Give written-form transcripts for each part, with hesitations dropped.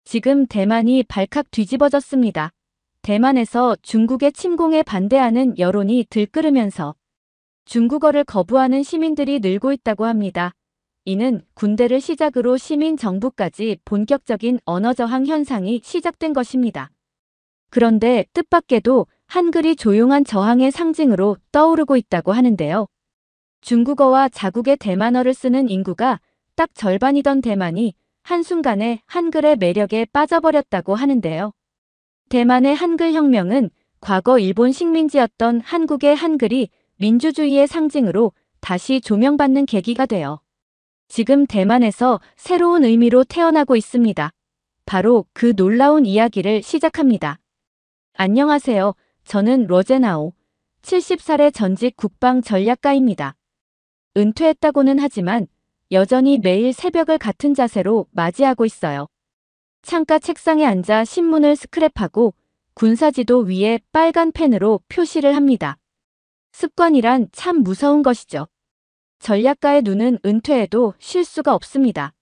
지금 대만이 발칵 뒤집어졌습니다. 대만에서 중국의 침공에 반대하는 여론이 들끓으면서 중국어를 거부하는 시민들이 늘고 있다고 합니다. 이는 군대를 시작으로 시민 정부까지 본격적인 언어 저항 현상이 시작된 것입니다. 그런데 뜻밖에도 한글이 조용한 저항의 상징으로 떠오르고 있다고 하는데요. 중국어와 자국의 대만어를 쓰는 인구가 딱 절반이던 대만이 한순간에 한글의 매력에 빠져버렸다고 하는데요. 대만의 한글 혁명은 과거 일본 식민지였던 한국의 한글이 민주주의의 상징으로 다시 조명받는 계기가 되어 지금 대만에서 새로운 의미로 태어나고 있습니다. 바로 그 놀라운 이야기를 시작합니다. 안녕하세요. 저는 로제나오, 70살의 전직 국방 전략가입니다. 은퇴했다고는 하지만 여전히 매일 새벽을 같은 자세로 맞이하고 있어요. 창가 책상에 앉아 신문을 스크랩하고 군사지도 위에 빨간 펜으로 표시를 합니다. 습관이란 참 무서운 것이죠. 전략가의 눈은 은퇴해도 쉴 수가 없습니다.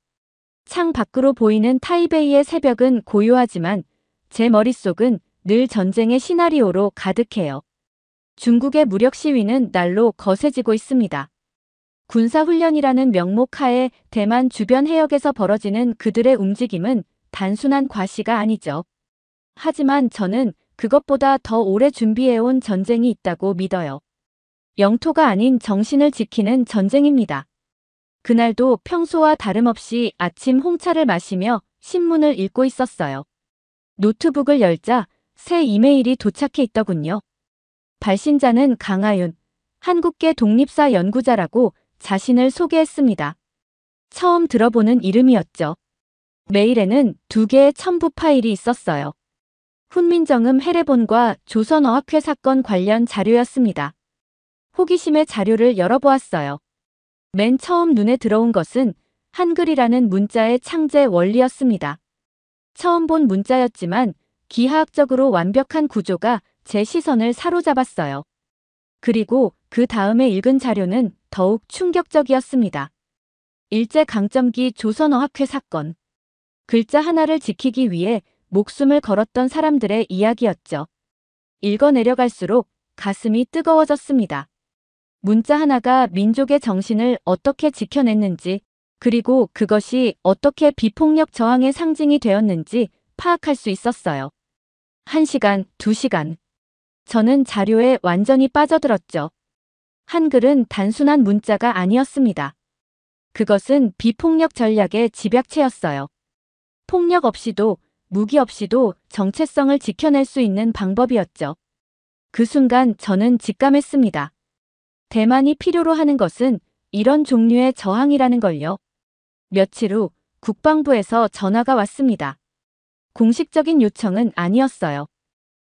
창 밖으로 보이는 타이베이의 새벽은 고요하지만 제 머릿속은 늘 전쟁의 시나리오로 가득해요. 중국의 무력 시위는 날로 거세지고 있습니다. 군사훈련이라는 명목 하에 대만 주변 해역에서 벌어지는 그들의 움직임은 단순한 과시가 아니죠. 하지만 저는 그것보다 더 오래 준비해온 전쟁이 있다고 믿어요. 영토가 아닌 정신을 지키는 전쟁입니다. 그날도 평소와 다름없이 아침 홍차를 마시며 신문을 읽고 있었어요. 노트북을 열자 새 이메일이 도착해 있더군요. 발신자는 강하윤, 한국계 독립사 연구자라고 자신을 소개했습니다. 처음 들어보는 이름이었죠. 메일에는 2개의 첨부 파일이 있었어요. 훈민정음 해례본과 조선어학회 사건 관련 자료였습니다. 호기심에 자료를 열어보았어요. 맨 처음 눈에 들어온 것은 한글이라는 문자의 창제 원리였습니다. 처음 본 문자였지만 기하학적으로 완벽한 구조가 제 시선을 사로잡았어요. 그리고 그 다음에 읽은 자료는 더욱 충격적이었습니다. 일제강점기 조선어학회 사건. 글자 하나를 지키기 위해 목숨을 걸었던 사람들의 이야기였죠. 읽어내려갈수록 가슴이 뜨거워졌습니다. 문자 하나가 민족의 정신을 어떻게 지켜냈는지, 그리고 그것이 어떻게 비폭력 저항의 상징이 되었는지 파악할 수 있었어요. 1시간, 2시간. 저는 자료에 완전히 빠져들었죠. 한글은 단순한 문자가 아니었습니다. 그것은 비폭력 전략의 집약체였어요. 폭력 없이도, 무기 없이도 정체성을 지켜낼 수 있는 방법이었죠. 그 순간 저는 직감했습니다. 대만이 필요로 하는 것은 이런 종류의 저항이라는 걸요. 며칠 후 국방부에서 전화가 왔습니다. 공식적인 요청은 아니었어요.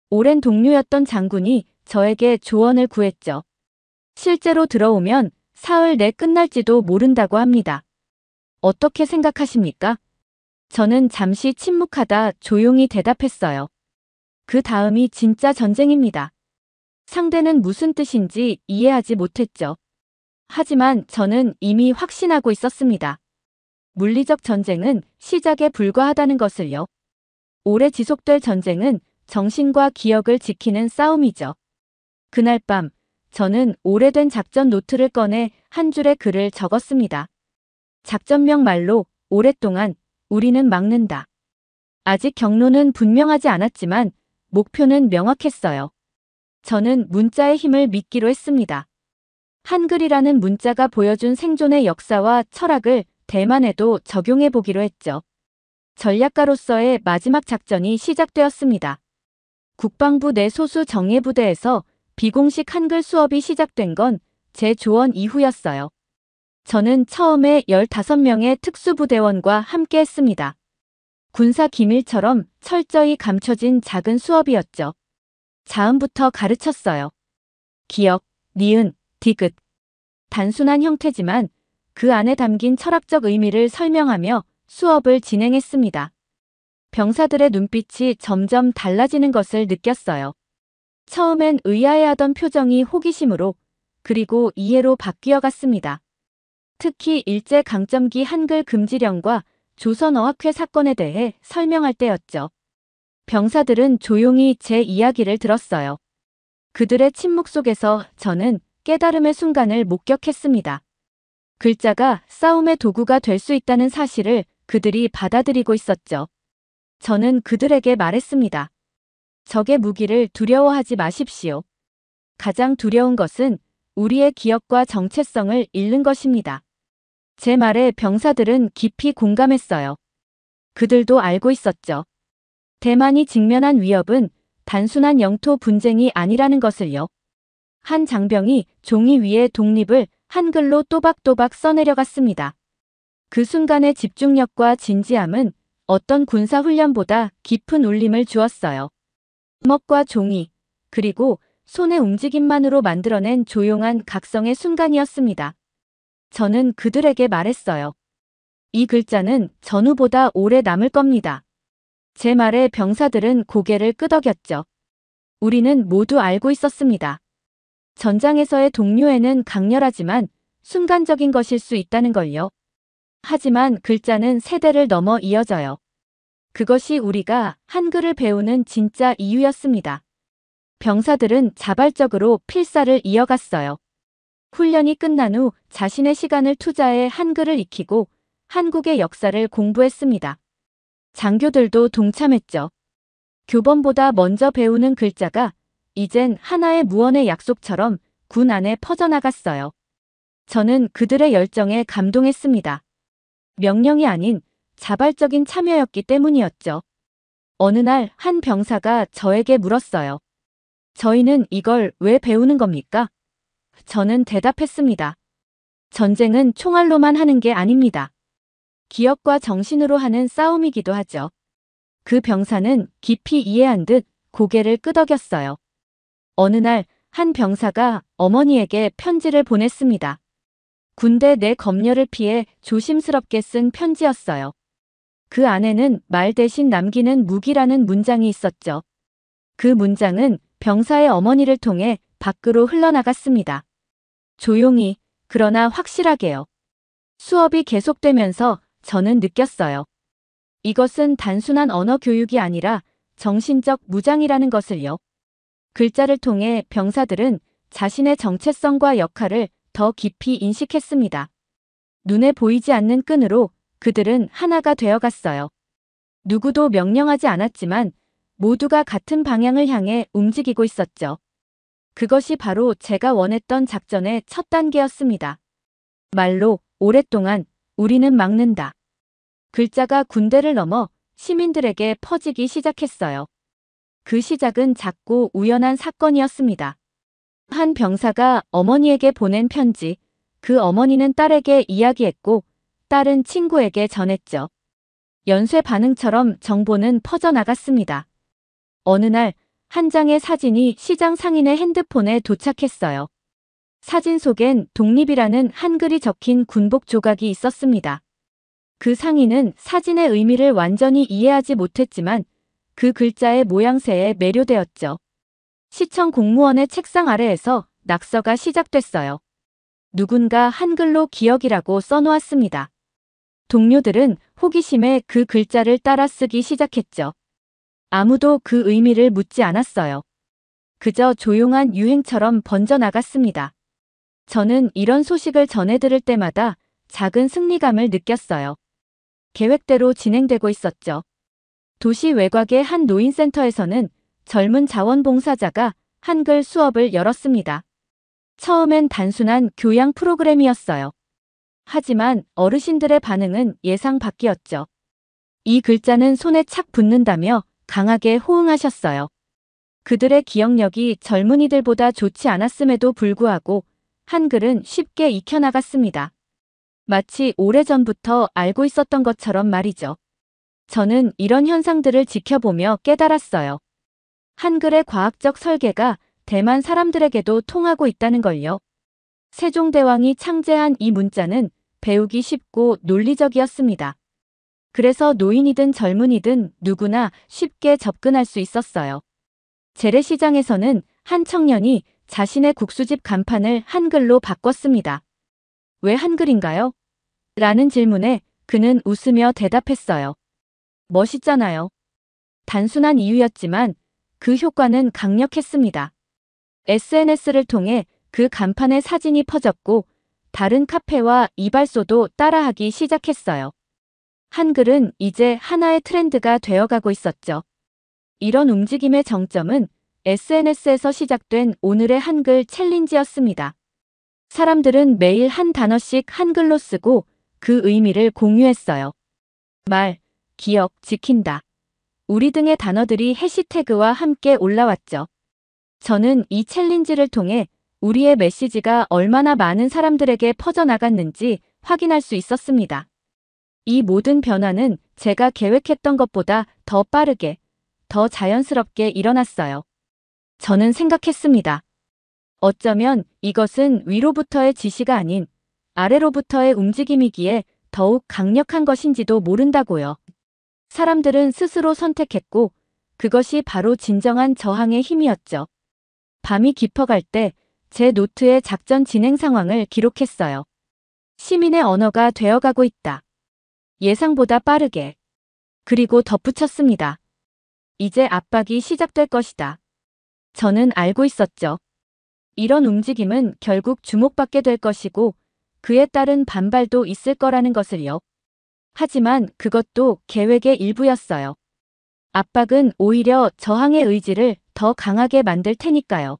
오랜 동료였던 장군이 저에게 조언을 구했죠. 실제로 들어오면 사흘 내 끝날지도 모른다고 합니다. 어떻게 생각하십니까? 저는 잠시 침묵하다 조용히 대답했어요. 그 다음이 진짜 전쟁입니다. 상대는 무슨 뜻인지 이해하지 못했죠. 하지만 저는 이미 확신하고 있었습니다. 물리적 전쟁은 시작에 불과하다는 것을요. 오래 지속될 전쟁은 정신과 기억을 지키는 싸움이죠. 그날 밤, 저는 오래된 작전 노트를 꺼내 한 줄의 글을 적었습니다. 작전명 말로 오랫동안 우리는 막는다. 아직 경로는 분명하지 않았지만 목표는 명확했어요. 저는 문자의 힘을 믿기로 했습니다. 한글이라는 문자가 보여준 생존의 역사와 철학을 대만에도 적용해 보기로 했죠. 전략가로서의 마지막 작전이 시작되었습니다. 국방부 내 소수 정예부대에서 비공식 한글 수업이 시작된 건 제 조언 이후였어요. 저는 처음에 15명의 특수부대원과 함께 했습니다. 군사 기밀처럼 철저히 감춰진 작은 수업이었죠. 자음부터 가르쳤어요. 기역, 니은, 디귿. 단순한 형태지만 그 안에 담긴 철학적 의미를 설명하며 수업을 진행했습니다. 병사들의 눈빛이 점점 달라지는 것을 느꼈어요. 처음엔 의아해하던 표정이 호기심으로 그리고 이해로 바뀌어 갔습니다. 특히 일제강점기 한글 금지령과 조선어학회 사건에 대해 설명할 때였죠. 병사들은 조용히 제 이야기를 들었어요. 그들의 침묵 속에서 저는 깨달음의 순간을 목격했습니다. 글자가 싸움의 도구가 될 수 있다는 사실을 그들이 받아들이고 있었죠. 저는 그들에게 말했습니다. 적의 무기를 두려워하지 마십시오. 가장 두려운 것은 우리의 기억과 정체성을 잃는 것입니다. 제 말에 병사들은 깊이 공감했어요. 그들도 알고 있었죠. 대만이 직면한 위협은 단순한 영토 분쟁이 아니라는 것을요. 한 장병이 종이 위에 독립을 한글로 또박또박 써내려갔습니다. 그 순간의 집중력과 진지함은 어떤 군사훈련보다 깊은 울림을 주었어요. 주먹과 종이, 그리고 손의 움직임만으로 만들어낸 조용한 각성의 순간이었습니다. 저는 그들에게 말했어요. 이 글자는 전후보다 오래 남을 겁니다. 제 말에 병사들은 고개를 끄덕였죠. 우리는 모두 알고 있었습니다. 전장에서의 동료애는 강렬하지만 순간적인 것일 수 있다는 걸요. 하지만 글자는 세대를 넘어 이어져요. 그것이 우리가 한글을 배우는 진짜 이유였습니다. 병사들은 자발적으로 필사를 이어갔어요. 훈련이 끝난 후 자신의 시간을 투자해 한글을 익히고 한국의 역사를 공부했습니다. 장교들도 동참했죠. 교본보다 먼저 배우는 글자가 이젠 하나의 무언의 약속처럼 군 안에 퍼져나갔어요. 저는 그들의 열정에 감동했습니다. 명령이 아닌 자발적인 참여였기 때문이었죠. 어느 날 한 병사가 저에게 물었어요. 저희는 이걸 왜 배우는 겁니까? 저는 대답했습니다. 전쟁은 총알로만 하는 게 아닙니다. 기억과 정신으로 하는 싸움이기도 하죠. 그 병사는 깊이 이해한 듯 고개를 끄덕였어요. 어느 날 한 병사가 어머니에게 편지를 보냈습니다. 군대 내 검열을 피해 조심스럽게 쓴 편지였어요. 그 안에는 말 대신 남기는 무기라는 문장이 있었죠. 그 문장은 병사의 어머니를 통해 밖으로 흘러나갔습니다. 조용히, 그러나 확실하게요. 수업이 계속되면서 저는 느꼈어요. 이것은 단순한 언어 교육이 아니라 정신적 무장이라는 것을요. 글자를 통해 병사들은 자신의 정체성과 역할을 더 깊이 인식했습니다. 눈에 보이지 않는 끈으로 그들은 하나가 되어갔어요. 누구도 명령하지 않았지만 모두가 같은 방향을 향해 움직이고 있었죠. 그것이 바로 제가 원했던 작전의 첫 단계였습니다. 말로 오랫동안 우리는 막는다. 글자가 군대를 넘어 시민들에게 퍼지기 시작했어요. 그 시작은 작고 우연한 사건이었습니다. 한 병사가 어머니에게 보낸 편지, 그 어머니는 딸에게 이야기했고 딸은 친구에게 전했죠. 연쇄 반응처럼 정보는 퍼져나갔습니다. 어느 날 한 장의 사진이 시장 상인의 핸드폰에 도착했어요. 사진 속엔 독립이라는 한글이 적힌 군복 조각이 있었습니다. 그 상인은 사진의 의미를 완전히 이해하지 못했지만 그 글자의 모양새에 매료되었죠. 시청 공무원의 책상 아래에서 낙서가 시작됐어요. 누군가 한글로 기억이라고 써놓았습니다. 동료들은 호기심에 그 글자를 따라 쓰기 시작했죠. 아무도 그 의미를 묻지 않았어요. 그저 조용한 유행처럼 번져나갔습니다. 저는 이런 소식을 전해 들을 때마다 작은 승리감을 느꼈어요. 계획대로 진행되고 있었죠. 도시 외곽의 한 노인센터에서는 젊은 자원봉사자가 한글 수업을 열었습니다. 처음엔 단순한 교양 프로그램이었어요. 하지만 어르신들의 반응은 예상 밖이었죠. 이 글자는 손에 착 붙는다며 강하게 호응하셨어요. 그들의 기억력이 젊은이들보다 좋지 않았음에도 불구하고 한글은 쉽게 익혀나갔습니다. 마치 오래전부터 알고 있었던 것처럼 말이죠. 저는 이런 현상들을 지켜보며 깨달았어요. 한글의 과학적 설계가 대만 사람들에게도 통하고 있다는 걸요. 세종대왕이 창제한 이 문자는 배우기 쉽고 논리적이었습니다. 그래서 노인이든 젊은이든 누구나 쉽게 접근할 수 있었어요. 재래시장에서는 한 청년이 자신의 국수집 간판을 한글로 바꿨습니다. 왜 한글인가요? 라는 질문에 그는 웃으며 대답했어요. 멋있잖아요. 단순한 이유였지만 그 효과는 강력했습니다. SNS를 통해 그 간판의 사진이 퍼졌고 다른 카페와 이발소도 따라하기 시작했어요. 한글은 이제 하나의 트렌드가 되어가고 있었죠. 이런 움직임의 정점은 SNS에서 시작된 오늘의 한글 챌린지였습니다. 사람들은 매일 한 단어씩 한글로 쓰고 그 의미를 공유했어요. 말, 기억, 지킨다. 우리 등의 단어들이 해시태그와 함께 올라왔죠. 저는 이 챌린지를 통해 우리의 메시지가 얼마나 많은 사람들에게 퍼져나갔는지 확인할 수 있었습니다. 이 모든 변화는 제가 계획했던 것보다 더 빠르게, 더 자연스럽게 일어났어요. 저는 생각했습니다. 어쩌면 이것은 위로부터의 지시가 아닌 아래로부터의 움직임이기에 더욱 강력한 것인지도 모른다고요. 사람들은 스스로 선택했고 그것이 바로 진정한 저항의 힘이었죠. 밤이 깊어갈 때 제 노트에 작전 진행 상황을 기록했어요. 시민의 언어가 되어가고 있다. 예상보다 빠르게. 그리고 덧붙였습니다. 이제 압박이 시작될 것이다. 저는 알고 있었죠. 이런 움직임은 결국 주목받게 될 것이고 그에 따른 반발도 있을 거라는 것을요. 하지만 그것도 계획의 일부였어요. 압박은 오히려 저항의 의지를 더 강하게 만들 테니까요.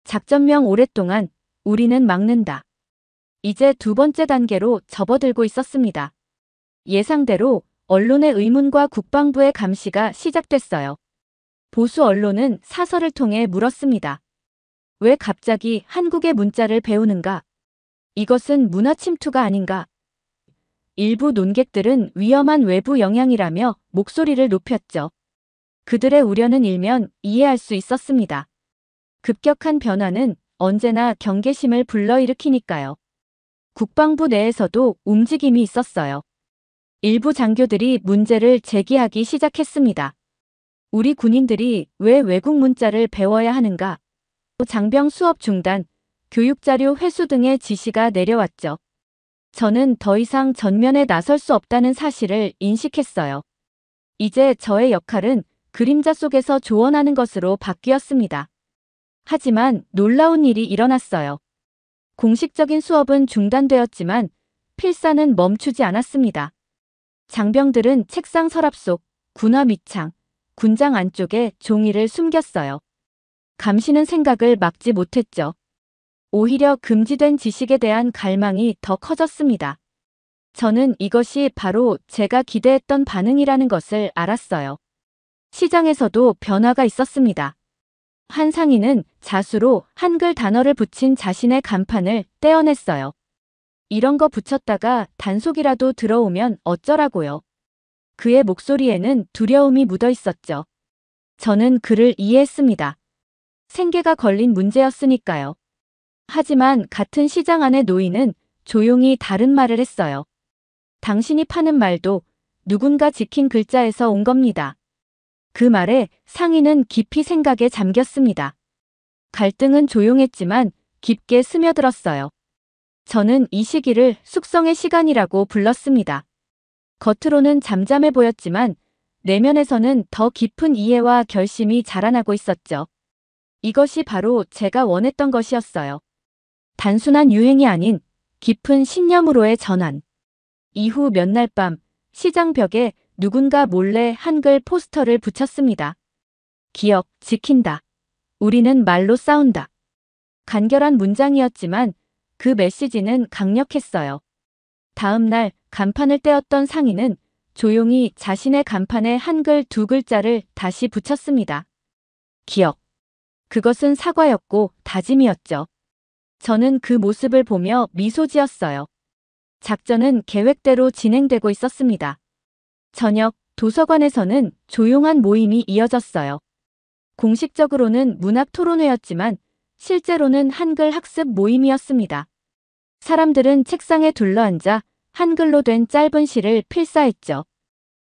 작전명 오랫동안 우리는 막는다. 이제 두 번째 단계로 접어들고 있었습니다. 예상대로 언론의 의문과 국방부의 감시가 시작됐어요. 보수 언론은 사설을 통해 물었습니다. 왜 갑자기 한국의 문자를 배우는가? 이것은 문화 침투가 아닌가? 일부 논객들은 위험한 외부 영향이라며 목소리를 높였죠. 그들의 우려는 일면 이해할 수 있었습니다. 급격한 변화는 언제나 경계심을 불러일으키니까요. 국방부 내에서도 움직임이 있었어요. 일부 장교들이 문제를 제기하기 시작했습니다. 우리 군인들이 왜 외국 문자를 배워야 하는가? 장병 수업 중단, 교육자료 회수 등의 지시가 내려왔죠. 저는 더 이상 전면에 나설 수 없다는 사실을 인식했어요. 이제 저의 역할은 그림자 속에서 조언하는 것으로 바뀌었습니다. 하지만 놀라운 일이 일어났어요. 공식적인 수업은 중단되었지만 필사는 멈추지 않았습니다. 장병들은 책상 서랍 속, 군화 밑창, 군장 안쪽에 종이를 숨겼어요. 감시는 생각을 막지 못했죠. 오히려 금지된 지식에 대한 갈망이 더 커졌습니다. 저는 이것이 바로 제가 기대했던 반응이라는 것을 알았어요. 시장에서도 변화가 있었습니다. 한 상인은 자수로 한글 단어를 붙인 자신의 간판을 떼어냈어요. 이런 거 붙였다가 단속이라도 들어오면 어쩌라고요. 그의 목소리에는 두려움이 묻어 있었죠. 저는 그를 이해했습니다. 생계가 걸린 문제였으니까요. 하지만 같은 시장 안의 노인은 조용히 다른 말을 했어요. 당신이 파는 말도 누군가 지킨 글자에서 온 겁니다. 그 말에 상인은 깊이 생각에 잠겼습니다. 갈등은 조용했지만 깊게 스며들었어요. 저는 이 시기를 숙성의 시간이라고 불렀습니다. 겉으로는 잠잠해 보였지만 내면에서는 더 깊은 이해와 결심이 자라나고 있었죠. 이것이 바로 제가 원했던 것이었어요. 단순한 유행이 아닌 깊은 신념으로의 전환. 이후 몇 날 밤 시장 벽에 누군가 몰래 한글 포스터를 붙였습니다. 기억, 지킨다. 우리는 말로 싸운다. 간결한 문장이었지만 그 메시지는 강력했어요. 다음 날 간판을 떼었던 상인은 조용히 자신의 간판에 한글 두 글자를 다시 붙였습니다. 기억. 그것은 사과였고 다짐이었죠. 저는 그 모습을 보며 미소 지었어요. 작전은 계획대로 진행되고 있었습니다. 저녁 도서관에서는 조용한 모임이 이어졌어요. 공식적으로는 문학 토론회였지만 실제로는 한글 학습 모임이었습니다. 사람들은 책상에 둘러앉아 한글로 된 짧은 시를 필사했죠.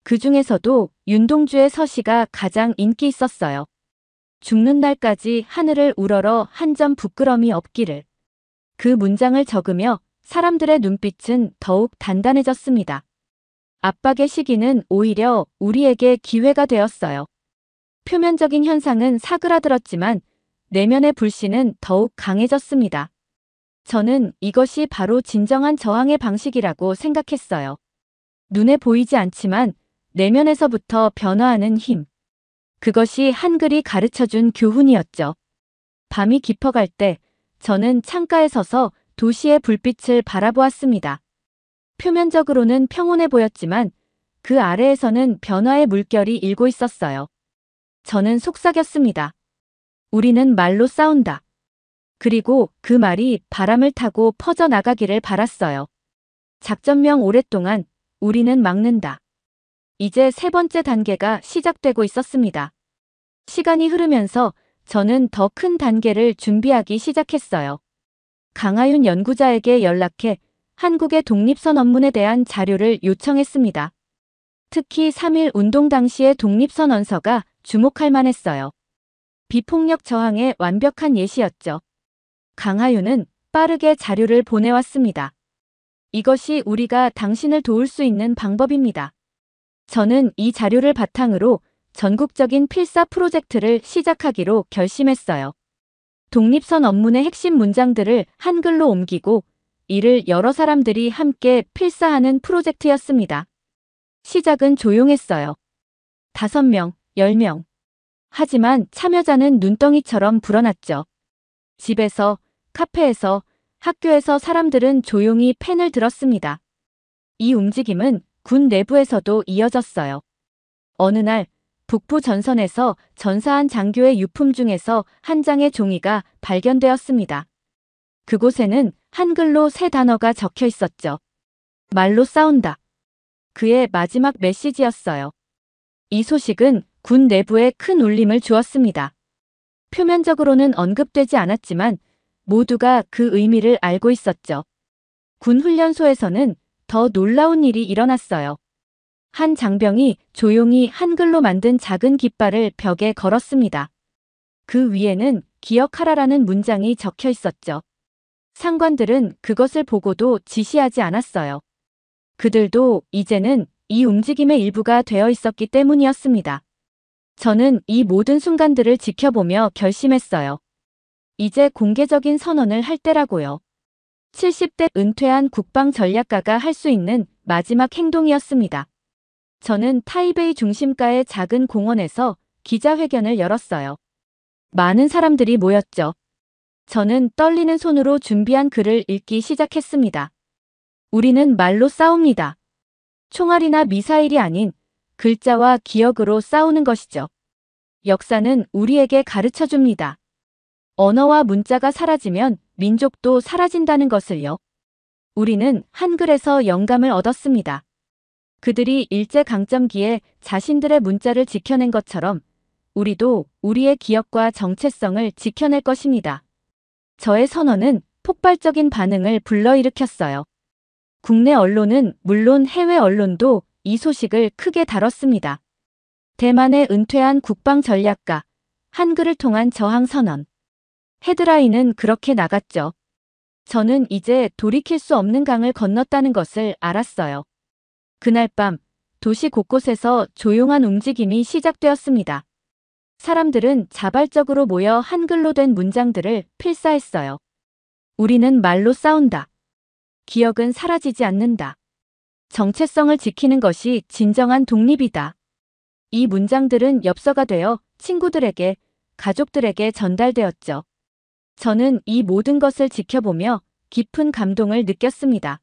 그 중에서도 윤동주의 서시가 가장 인기 있었어요. 죽는 날까지 하늘을 우러러 한 점 부끄럼이 없기를. 그 문장을 적으며 사람들의 눈빛은 더욱 단단해졌습니다. 압박의 시기는 오히려 우리에게 기회가 되었어요. 표면적인 현상은 사그라들었지만 내면의 불씨는 더욱 강해졌습니다. 저는 이것이 바로 진정한 저항의 방식이라고 생각했어요. 눈에 보이지 않지만 내면에서부터 변화하는 힘. 그것이 한글이 가르쳐준 교훈이었죠. 밤이 깊어갈 때 저는 창가에 서서 도시의 불빛을 바라보았습니다. 표면적으로는 평온해 보였지만 그 아래에서는 변화의 물결이 일고 있었어요. 저는 속삭였습니다. 우리는 말로 싸운다. 그리고 그 말이 바람을 타고 퍼져나가기를 바랐어요. 작전명 오랫동안 우리는 막는다. 이제 세 번째 단계가 시작되고 있었습니다. 시간이 흐르면서 저는 더 큰 단계를 준비하기 시작했어요. 강하윤 연구자에게 연락해 한국의 독립선언문에 대한 자료를 요청했습니다. 특히 3.1 운동 당시의 독립선언서가 주목할 만했어요. 비폭력 저항의 완벽한 예시였죠. 강하윤은 빠르게 자료를 보내왔습니다. 이것이 우리가 당신을 도울 수 있는 방법입니다. 저는 이 자료를 바탕으로 전국적인 필사 프로젝트를 시작하기로 결심했어요. 독립선 언문의 핵심 문장들을 한글로 옮기고 이를 여러 사람들이 함께 필사하는 프로젝트였습니다. 시작은 조용했어요. 5명, 10명. 하지만 참여자는 눈덩이처럼 불어났죠. 집에서, 카페에서, 학교에서 사람들은 조용히 펜을 들었습니다. 이 움직임은 군 내부에서도 이어졌어요. 어느 날 북부 전선에서 전사한 장교의 유품 중에서 한 장의 종이가 발견되었습니다. 그곳에는 한글로 세 단어가 적혀 있었죠. 말로 싸운다. 그의 마지막 메시지였어요. 이 소식은 군 내부에 큰 울림을 주었습니다. 표면적으로는 언급되지 않았지만 모두가 그 의미를 알고 있었죠. 군 훈련소에서는 더 놀라운 일이 일어났어요. 한 장병이 조용히 한글로 만든 작은 깃발을 벽에 걸었습니다. 그 위에는 기억하라라는 문장이 적혀 있었죠. 상관들은 그것을 보고도 지시하지 않았어요. 그들도 이제는 이 움직임의 일부가 되어 있었기 때문이었습니다. 저는 이 모든 순간들을 지켜보며 결심했어요. 이제 공개적인 선언을 할 때라고요. 70대 은퇴한 국방전략가가 할 수 있는 마지막 행동이었습니다. 저는 타이베이 중심가의 작은 공원에서 기자회견을 열었어요. 많은 사람들이 모였죠. 저는 떨리는 손으로 준비한 글을 읽기 시작했습니다. 우리는 말로 싸웁니다. 총알이나 미사일이 아닌 글자와 기억으로 싸우는 것이죠. 역사는 우리에게 가르쳐 줍니다. 언어와 문자가 사라지면 민족도 사라진다는 것을요. 우리는 한글에서 영감을 얻었습니다. 그들이 일제강점기에 자신들의 문자를 지켜낸 것처럼 우리도 우리의 기억과 정체성을 지켜낼 것입니다. 저의 선언은 폭발적인 반응을 불러일으켰어요. 국내 언론은 물론 해외 언론도 이 소식을 크게 다뤘습니다. 대만의 은퇴한 국방전략가, 한글을 통한 저항선언. 헤드라인은 그렇게 나갔죠. 저는 이제 돌이킬 수 없는 강을 건넜다는 것을 알았어요. 그날 밤 도시 곳곳에서 조용한 움직임이 시작되었습니다. 사람들은 자발적으로 모여 한글로 된 문장들을 필사했어요. 우리는 말로 싸운다. 기억은 사라지지 않는다. 정체성을 지키는 것이 진정한 독립이다. 이 문장들은 엽서가 되어 친구들에게, 가족들에게 전달되었죠. 저는 이 모든 것을 지켜보며 깊은 감동을 느꼈습니다.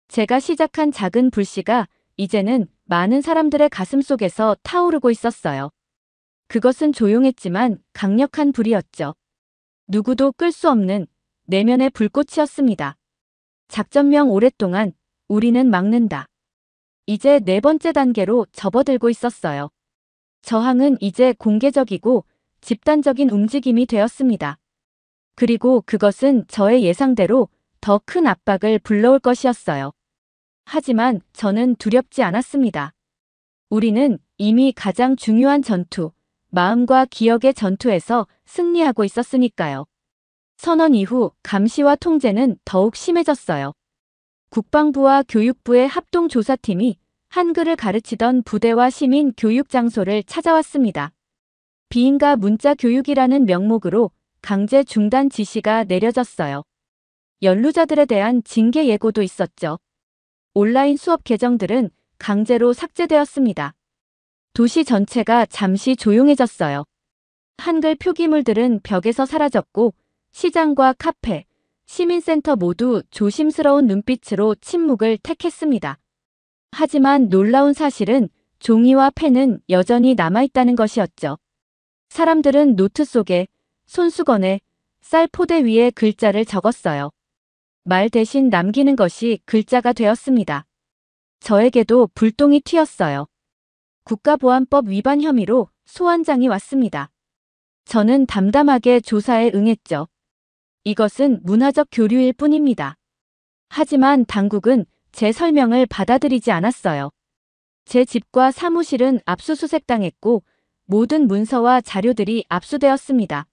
제가 시작한 작은 불씨가 이제는 많은 사람들의 가슴 속에서 타오르고 있었어요. 그것은 조용했지만 강력한 불이었죠. 누구도 끌 수 없는 내면의 불꽃이었습니다. 작전명 오랫동안 우리는 막는다. 이제 네 번째 단계로 접어들고 있었어요. 저항은 이제 공개적이고 집단적인 움직임이 되었습니다. 그리고 그것은 저의 예상대로 더 큰 압박을 불러올 것이었어요. 하지만 저는 두렵지 않았습니다. 우리는 이미 가장 중요한 전투, 마음과 기억의 전투에서 승리하고 있었으니까요. 선언 이후 감시와 통제는 더욱 심해졌어요. 국방부와 교육부의 합동조사팀이 한글을 가르치던 부대와 시민 교육 장소를 찾아왔습니다. 비인가 문자 교육이라는 명목으로 강제 중단 지시가 내려졌어요. 연루자들에 대한 징계 예고도 있었죠. 온라인 수업 계정들은 강제로 삭제되었습니다. 도시 전체가 잠시 조용해졌어요. 한글 표기물들은 벽에서 사라졌고 시장과 카페, 시민센터 모두 조심스러운 눈빛으로 침묵을 택했습니다. 하지만 놀라운 사실은 종이와 펜은 여전히 남아있다는 것이었죠. 사람들은 노트 속에, 손수건에, 쌀 포대 위에 글자를 적었어요. 말 대신 남기는 것이 글자가 되었습니다. 저에게도 불똥이 튀었어요. 국가보안법 위반 혐의로 소환장이 왔습니다. 저는 담담하게 조사에 응했죠. 이것은 문화적 교류일 뿐입니다. 하지만 당국은 제 설명을 받아들이지 않았어요. 제 집과 사무실은 압수수색당했고 모든 문서와 자료들이 압수되었습니다.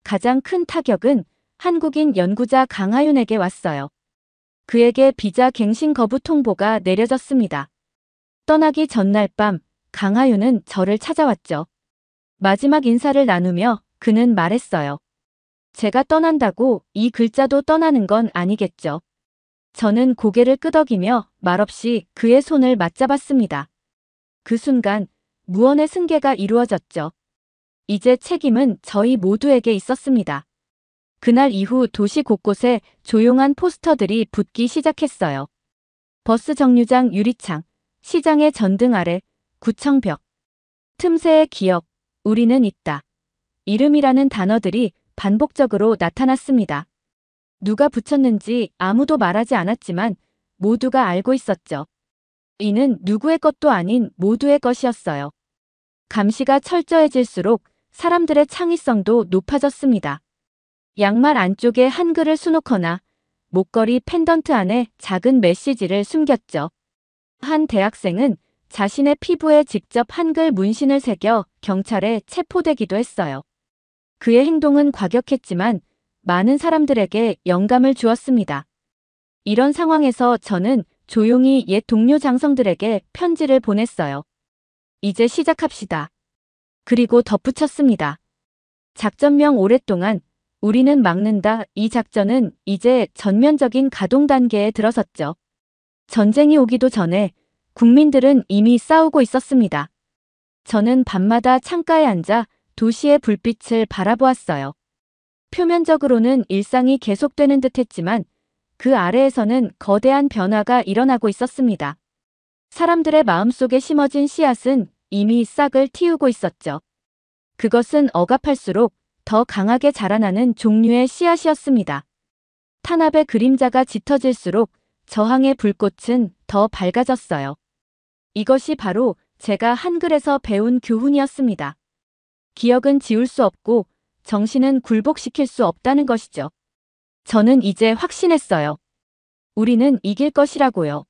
가장 큰 타격은 한국인 연구자 강하윤에게 왔어요. 그에게 비자 갱신 거부 통보가 내려졌습니다. 떠나기 전날 밤 강하윤은 저를 찾아왔죠. 마지막 인사를 나누며 그는 말했어요. 제가 떠난다고 이 글자도 떠나는 건 아니겠죠. 저는 고개를 끄덕이며 말없이 그의 손을 맞잡았습니다. 그 순간 무언의 승계가 이루어졌죠. 이제 책임은 저희 모두에게 있었습니다. 그날 이후 도시 곳곳에 조용한 포스터들이 붙기 시작했어요. 버스 정류장 유리창, 시장의 전등 아래, 구청벽. 틈새의 기억, 우리는 있다. 이름이라는 단어들이 반복적으로 나타났습니다. 누가 붙였는지 아무도 말하지 않았지만 모두가 알고 있었죠. 이는 누구의 것도 아닌 모두의 것이었어요. 감시가 철저해질수록 사람들의 창의성도 높아졌습니다. 양말 안쪽에 한글을 수놓거나 목걸이 펜던트 안에 작은 메시지를 숨겼죠. 한 대학생은 자신의 피부에 직접 한글 문신을 새겨 경찰에 체포되기도 했어요. 그의 행동은 과격했지만 많은 사람들에게 영감을 주었습니다. 이런 상황에서 저는 조용히 옛 동료 장성들에게 편지를 보냈어요. 이제 시작합시다. 그리고 덧붙였습니다. 작전명 오랫동안 우리는 막는다. 이 작전은 이제 전면적인 가동 단계에 들어섰죠. 전쟁이 오기도 전에 국민들은 이미 싸우고 있었습니다. 저는 밤마다 창가에 앉아 도시의 불빛을 바라보았어요. 표면적으로는 일상이 계속되는 듯했지만 그 아래에서는 거대한 변화가 일어나고 있었습니다. 사람들의 마음속에 심어진 씨앗은 이미 싹을 틔우고 있었죠. 그것은 억압할수록 더 강하게 자라나는 종류의 씨앗이었습니다. 탄압의 그림자가 짙어질수록 저항의 불꽃은 더 밝아졌어요. 이것이 바로 제가 한글에서 배운 교훈이었습니다. 기억은 지울 수 없고 정신은 굴복시킬 수 없다는 것이죠. 저는 이제 확신했어요. 우리는 이길 것이라고요.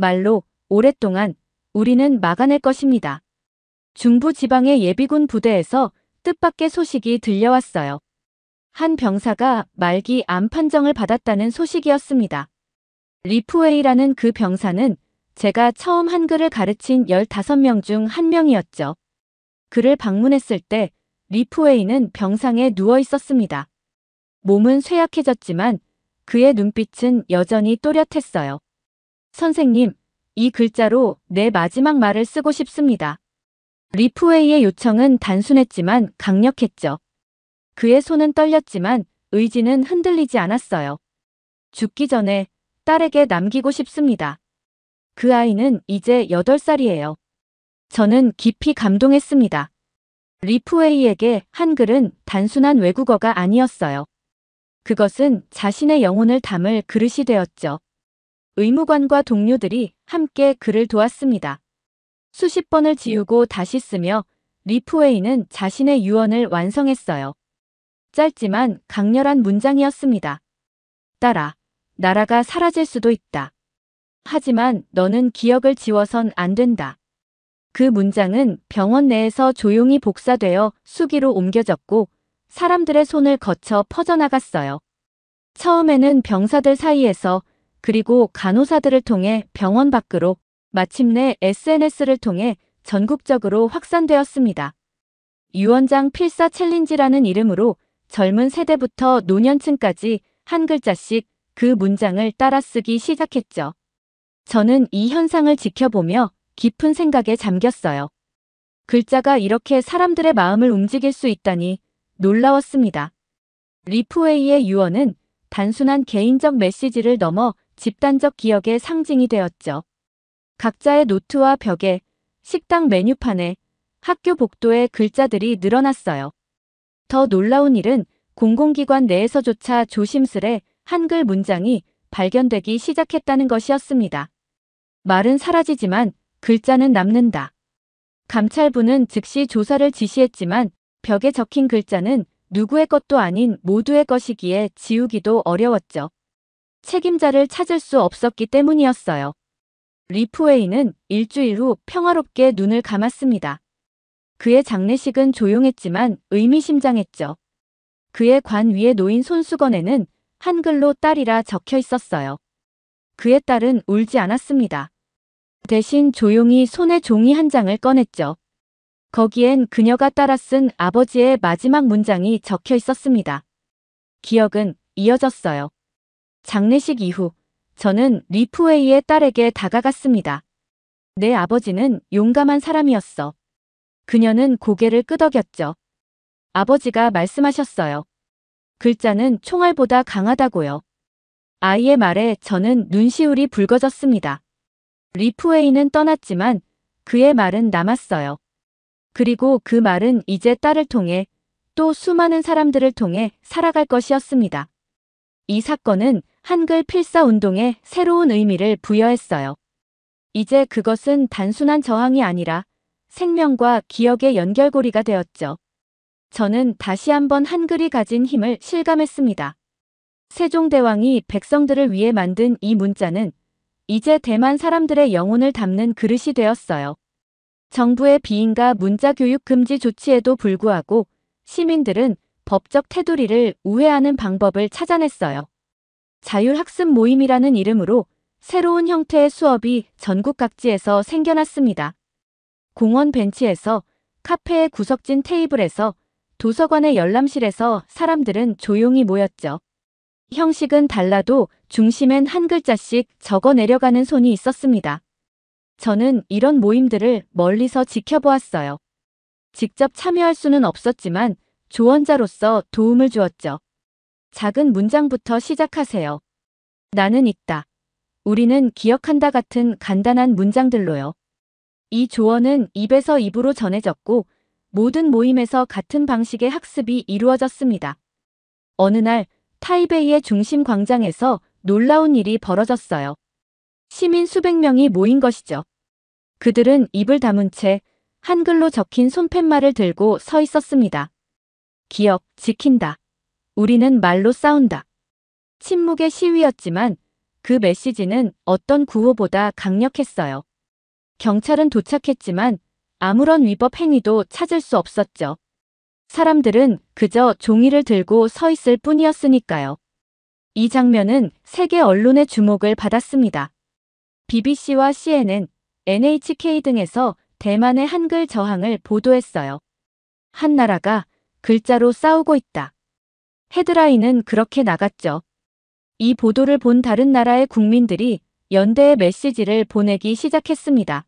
말로 오랫동안 우리는 막아낼 것입니다. 중부 지방의 예비군 부대에서 뜻밖의 소식이 들려왔어요. 한 병사가 말기 암 판정을 받았다는 소식이었습니다. 리프웨이라는 그 병사는 제가 처음 한글을 가르친 15명 중 한 명이었죠. 그를 방문했을 때 리프웨이는 병상에 누워 있었습니다. 몸은 쇠약해졌지만 그의 눈빛은 여전히 또렷했어요. 선생님, 이 글자로 내 마지막 말을 쓰고 싶습니다. 리프웨이의 요청은 단순했지만 강력했죠. 그의 손은 떨렸지만 의지는 흔들리지 않았어요. 죽기 전에 딸에게 남기고 싶습니다. 그 아이는 이제 8살이에요. 저는 깊이 감동했습니다. 리프웨이에게 한글은 단순한 외국어가 아니었어요. 그것은 자신의 영혼을 담을 그릇이 되었죠. 의무관과 동료들이 함께 그를 도왔습니다. 수십 번을 지우고 다시 쓰며 리프웨이는 자신의 유언을 완성했어요. 짧지만 강렬한 문장이었습니다. 딸아, 나라가 사라질 수도 있다. 하지만 너는 기억을 지워선 안 된다. 그 문장은 병원 내에서 조용히 복사되어 수기로 옮겨졌고 사람들의 손을 거쳐 퍼져나갔어요. 처음에는 병사들 사이에서 그리고 간호사들을 통해 병원 밖으로 마침내 SNS를 통해 전국적으로 확산되었습니다. 유원장 필사 챌린지라는 이름으로 젊은 세대부터 노년층까지 한 글자씩 그 문장을 따라 쓰기 시작했죠. 저는 이 현상을 지켜보며 깊은 생각에 잠겼어요. 글자가 이렇게 사람들의 마음을 움직일 수 있다니 놀라웠습니다. 리프웨이의 유언은 단순한 개인적 메시지를 넘어 집단적 기억의 상징이 되었죠. 각자의 노트와 벽에, 식당 메뉴판에, 학교 복도에 글자들이 늘어났어요. 더 놀라운 일은 공공기관 내에서조차 조심스레 한글 문장이 발견되기 시작했다는 것이었습니다. 말은 사라지지만 글자는 남는다. 감찰부는 즉시 조사를 지시했지만 벽에 적힌 글자는 누구의 것도 아닌 모두의 것이기에 지우기도 어려웠죠. 책임자를 찾을 수 없었기 때문이었어요. 리프웨이는 일주일 후 평화롭게 눈을 감았습니다. 그의 장례식은 조용했지만 의미심장했죠. 그의 관 위에 놓인 손수건에는 한글로 딸이라 적혀 있었어요. 그의 딸은 울지 않았습니다. 대신 조용히 손에 종이 한 장을 꺼냈죠. 거기엔 그녀가 따라 쓴 아버지의 마지막 문장이 적혀 있었습니다. 기억은 이어졌어요. 장례식 이후 저는 리프웨이의 딸에게 다가갔습니다. 내 아버지는 용감한 사람이었어. 그녀는 고개를 끄덕였죠. 아버지가 말씀하셨어요. 글자는 총알보다 강하다고요. 아이의 말에 저는 눈시울이 붉어졌습니다. 리프웨이는 떠났지만 그의 말은 남았어요. 그리고 그 말은 이제 딸을 통해 또 수많은 사람들을 통해 살아갈 것이었습니다. 이 사건은 한글 필사 운동에 새로운 의미를 부여했어요. 이제 그것은 단순한 저항이 아니라 생명과 기억의 연결고리가 되었죠. 저는 다시 한번 한글이 가진 힘을 실감했습니다. 세종대왕이 백성들을 위해 만든 이 문자는 이제 대만 사람들의 영혼을 담는 그릇이 되었어요. 정부의 비인가 문자 교육 금지 조치에도 불구하고 시민들은 법적 테두리를 우회하는 방법을 찾아냈어요. 자율학습 모임이라는 이름으로 새로운 형태의 수업이 전국 각지에서 생겨났습니다. 공원 벤치에서, 카페의 구석진 테이블에서, 도서관의 열람실에서 사람들은 조용히 모였죠. 형식은 달라도 중심엔 한 글자씩 적어 내려가는 손이 있었습니다. 저는 이런 모임들을 멀리서 지켜보았어요. 직접 참여할 수는 없었지만 조언자로서 도움을 주었죠. 작은 문장부터 시작하세요. 나는 있다. 우리는 기억한다 같은 간단한 문장들로요. 이 조언은 입에서 입으로 전해졌고 모든 모임에서 같은 방식의 학습이 이루어졌습니다. 어느 날 타이베이의 중심 광장에서 놀라운 일이 벌어졌어요. 시민 수백 명이 모인 것이죠. 그들은 입을 다문 채 한글로 적힌 손팻말을 들고 서 있었습니다. 기억, 지킨다. 우리는 말로 싸운다. 침묵의 시위였지만 그 메시지는 어떤 구호보다 강력했어요. 경찰은 도착했지만 아무런 위법 행위도 찾을 수 없었죠. 사람들은 그저 종이를 들고 서 있을 뿐이었으니까요. 이 장면은 세계 언론의 주목을 받았습니다. BBC와 CNN, NHK 등에서 대만의 한글 저항을 보도했어요. 한 나라가 글자로 싸우고 있다. 헤드라인은 그렇게 나갔죠. 이 보도를 본 다른 나라의 국민들이 연대의 메시지를 보내기 시작했습니다.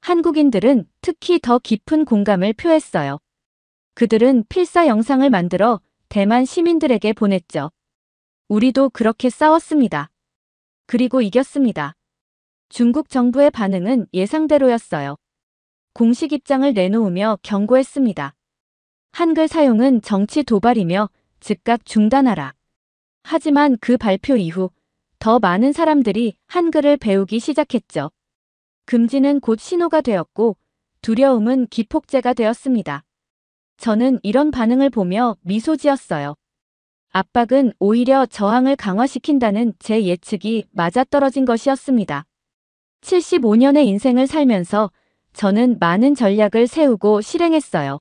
한국인들은 특히 더 깊은 공감을 표했어요. 그들은 필사 영상을 만들어 대만 시민들에게 보냈죠. 우리도 그렇게 싸웠습니다. 그리고 이겼습니다. 중국 정부의 반응은 예상대로였어요. 공식 입장을 내놓으며 경고했습니다. 한글 사용은 정치 도발이며 즉각 중단하라. 하지만 그 발표 이후 더 많은 사람들이 한글을 배우기 시작했죠. 금지는 곧 신호가 되었고 두려움은 기폭제가 되었습니다. 저는 이런 반응을 보며 미소 지었어요. 압박은 오히려 저항을 강화시킨다는 제 예측이 맞아떨어진 것이었습니다. 75년의 인생을 살면서 저는 많은 전략을 세우고 실행했어요.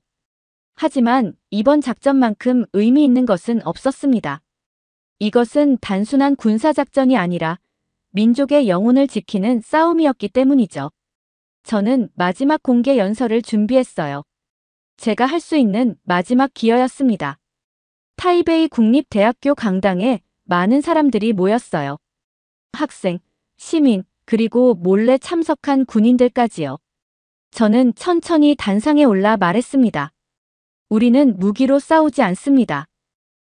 하지만 이번 작전만큼 의미 있는 것은 없었습니다. 이것은 단순한 군사작전이 아니라 민족의 영혼을 지키는 싸움이었기 때문이죠. 저는 마지막 공개 연설을 준비했어요. 제가 할 수 있는 마지막 기여였습니다. 타이베이 국립대학교 강당에 많은 사람들이 모였어요. 학생, 시민, 그리고 몰래 참석한 군인들까지요. 저는 천천히 단상에 올라 말했습니다. 우리는 무기로 싸우지 않습니다.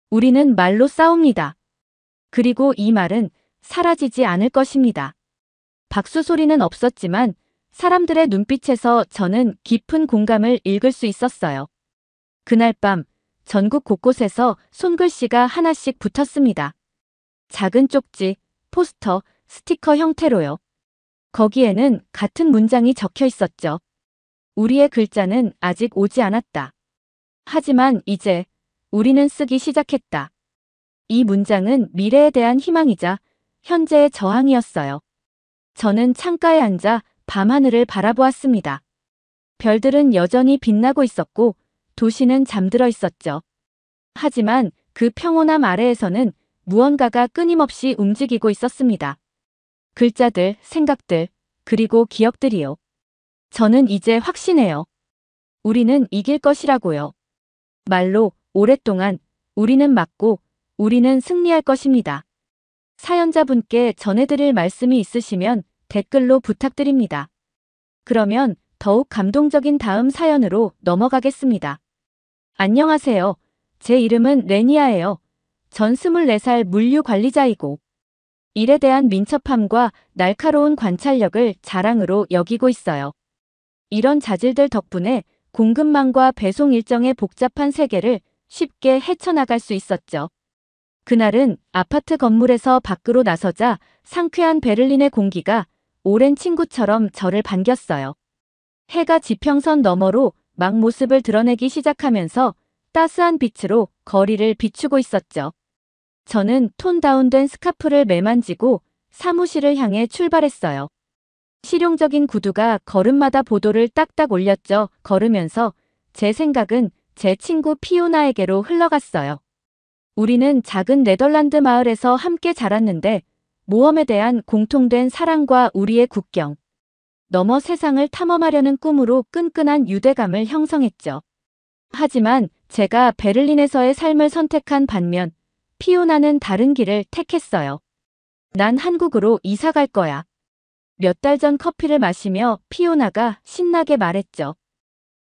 우리는 말로 싸웁니다. 그리고 이 말은 사라지지 않을 것입니다. 박수 소리는 없었지만 사람들의 눈빛에서 저는 깊은 공감을 읽을 수 있었어요. 그날 밤 전국 곳곳에서 손글씨가 하나씩 붙었습니다. 작은 쪽지, 포스터, 스티커 형태로요. 거기에는 같은 문장이 적혀 있었죠. 우리의 글자는 아직 오지 않았다. 하지만 이제 우리는 쓰기 시작했다. 이 문장은 미래에 대한 희망이자 현재의 저항이었어요. 저는 창가에 앉아 밤하늘을 바라보았습니다. 별들은 여전히 빛나고 있었고 도시는 잠들어 있었죠. 하지만 그 평온함 아래에서는 무언가가 끊임없이 움직이고 있었습니다. 글자들, 생각들, 그리고 기억들이요. 저는 이제 확신해요. 우리는 이길 것이라고요. 말로 오랫동안 우리는 맞고 우리는 승리할 것입니다. 사연자분께 전해드릴 말씀이 있으시면 댓글로 부탁드립니다. 그러면 더욱 감동적인 다음 사연으로 넘어가겠습니다. 안녕하세요. 제 이름은 레니아예요. 전 24살 물류 관리자이고 일에 대한 민첩함과 날카로운 관찰력을 자랑으로 여기고 있어요. 이런 자질들 덕분에 공급망과 배송 일정의 복잡한 세계를 쉽게 헤쳐나갈 수 있었죠. 그날은 아파트 건물에서 밖으로 나서자 상쾌한 베를린의 공기가 오랜 친구처럼 저를 반겼어요. 해가 지평선 너머로 막 모습을 드러내기 시작하면서 따스한 빛으로 거리를 비추고 있었죠. 저는 톤 다운된 스카프를 매만지고 사무실을 향해 출발했어요. 실용적인 구두가 걸음마다 보도를 딱딱 올렸죠. 걸으면서 제 생각은 제 친구 피오나에게로 흘러갔어요. 우리는 작은 네덜란드 마을에서 함께 자랐는데 모험에 대한 공통된 사랑과 우리의 국경, 넘어 세상을 탐험하려는 꿈으로 끈끈한 유대감을 형성했죠. 하지만 제가 베를린에서의 삶을 선택한 반면 피오나는 다른 길을 택했어요. 난 한국으로 이사 갈 거야. 몇 달 전 커피를 마시며 피오나가 신나게 말했죠.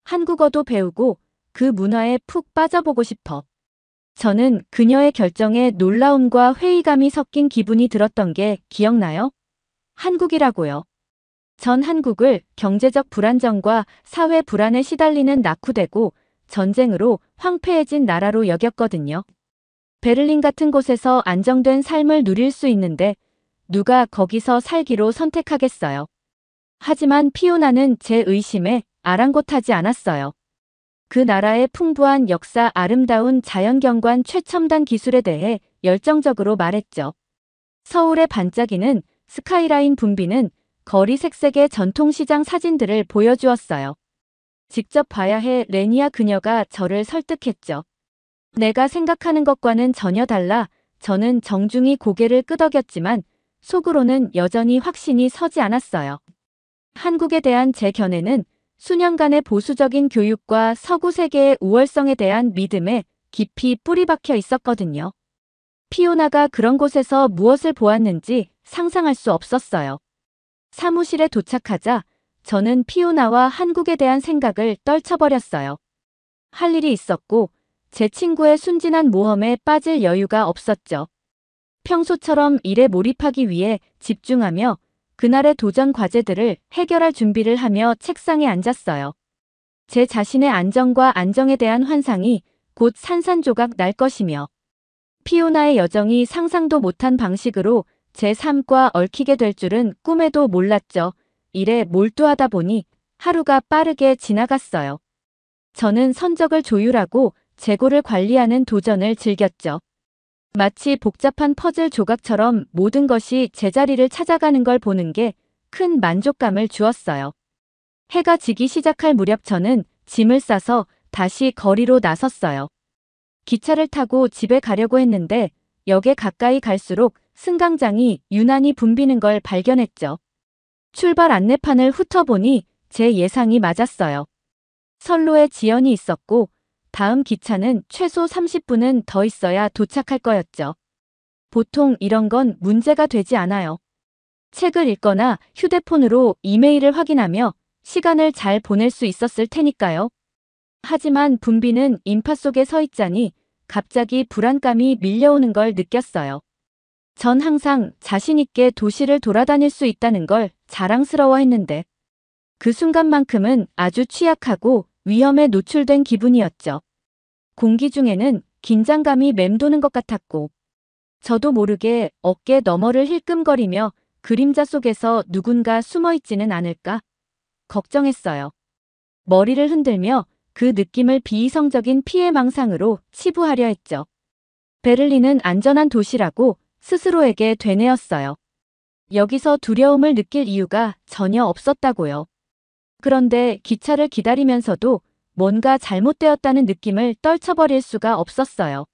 한국어도 배우고 그 문화에 푹 빠져보고 싶어. 저는 그녀의 결정에 놀라움과 회의감이 섞인 기분이 들었던 게 기억나요? 한국이라고요. 전 한국을 경제적 불안정과 사회 불안에 시달리는 낙후되고 전쟁으로 황폐해진 나라로 여겼거든요. 베를린 같은 곳에서 안정된 삶을 누릴 수 있는데 누가 거기서 살기로 선택하겠어요. 하지만 피오나는 제 의심에 아랑곳하지 않았어요. 그 나라의 풍부한 역사, 아름다운 자연경관, 최첨단 기술에 대해 열정적으로 말했죠. 서울의 반짝이는 스카이라인 붐비는 거리 색색의 전통시장 사진들을 보여주었어요. 직접 봐야 해. 레니아 그녀가 저를 설득했죠. 내가 생각하는 것과는 전혀 달라. 저는 정중히 고개를 끄덕였지만 속으로는 여전히 확신이 서지 않았어요. 한국에 대한 제 견해는 수년간의 보수적인 교육과 서구 세계의 우월성에 대한 믿음에 깊이 뿌리박혀 있었거든요. 피오나가 그런 곳에서 무엇을 보았는지 상상할 수 없었어요. 사무실에 도착하자 저는 피오나와 한국에 대한 생각을 떨쳐버렸어요. 할 일이 있었고 제 친구의 순진한 모험에 빠질 여유가 없었죠. 평소처럼 일에 몰입하기 위해 집중하며 그날의 도전 과제들을 해결할 준비를 하며 책상에 앉았어요. 제 자신의 안정과 안정에 대한 환상이 곧 산산조각 날 것이며 피오나의 여정이 상상도 못한 방식으로 제 삶과 얽히게 될 줄은 꿈에도 몰랐죠. 일에 몰두하다 보니 하루가 빠르게 지나갔어요. 저는 선적을 조율하고 재고를 관리하는 도전을 즐겼죠. 마치 복잡한 퍼즐 조각처럼 모든 것이 제자리를 찾아가는 걸 보는 게 큰 만족감을 주었어요. 해가 지기 시작할 무렵 저는 짐을 싸서 다시 거리로 나섰어요. 기차를 타고 집에 가려고 했는데 역에 가까이 갈수록 승강장이 유난히 붐비는 걸 발견했죠. 출발 안내판을 훑어보니 제 예상이 맞았어요. 선로에 지연이 있었고 다음 기차는 최소 30분은 더 있어야 도착할 거였죠. 보통 이런 건 문제가 되지 않아요. 책을 읽거나 휴대폰으로 이메일을 확인하며 시간을 잘 보낼 수 있었을 테니까요. 하지만 붐비는 인파 속에 서 있자니 갑자기 불안감이 밀려오는 걸 느꼈어요. 전 항상 자신 있게 도시를 돌아다닐 수 있다는 걸 자랑스러워했는데 그 순간만큼은 아주 취약하고 위험에 노출된 기분이었죠. 공기 중에는 긴장감이 맴도는 것 같았고 저도 모르게 어깨 너머를 힐끔거리며 그림자 속에서 누군가 숨어있지는 않을까 걱정했어요. 머리를 흔들며 그 느낌을 비이성적인 피해망상으로 치부하려 했죠. 베를린은 안전한 도시라고 스스로에게 되뇌었어요. 여기서 두려움을 느낄 이유가 전혀 없었다고요. 그런데 기차를 기다리면서도 뭔가 잘못되었다는 느낌을 떨쳐버릴 수가 없었어요.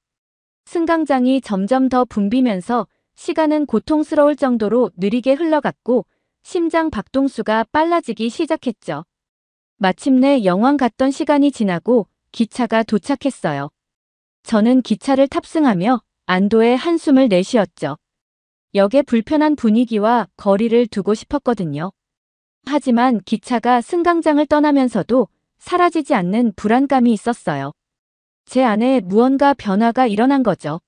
승강장이 점점 더 붐비면서 시간은 고통스러울 정도로 느리게 흘러갔고 심장 박동수가 빨라지기 시작했죠. 마침내 영화 같던 시간이 지나고 기차가 도착했어요. 저는 기차를 탑승하며 안도의 한숨을 내쉬었죠. 역의 불편한 분위기와 거리를 두고 싶었거든요. 하지만 기차가 승강장을 떠나면서도 사라지지 않는 불안감이 있었어요. 제 안에 무언가 변화가 일어난 거죠.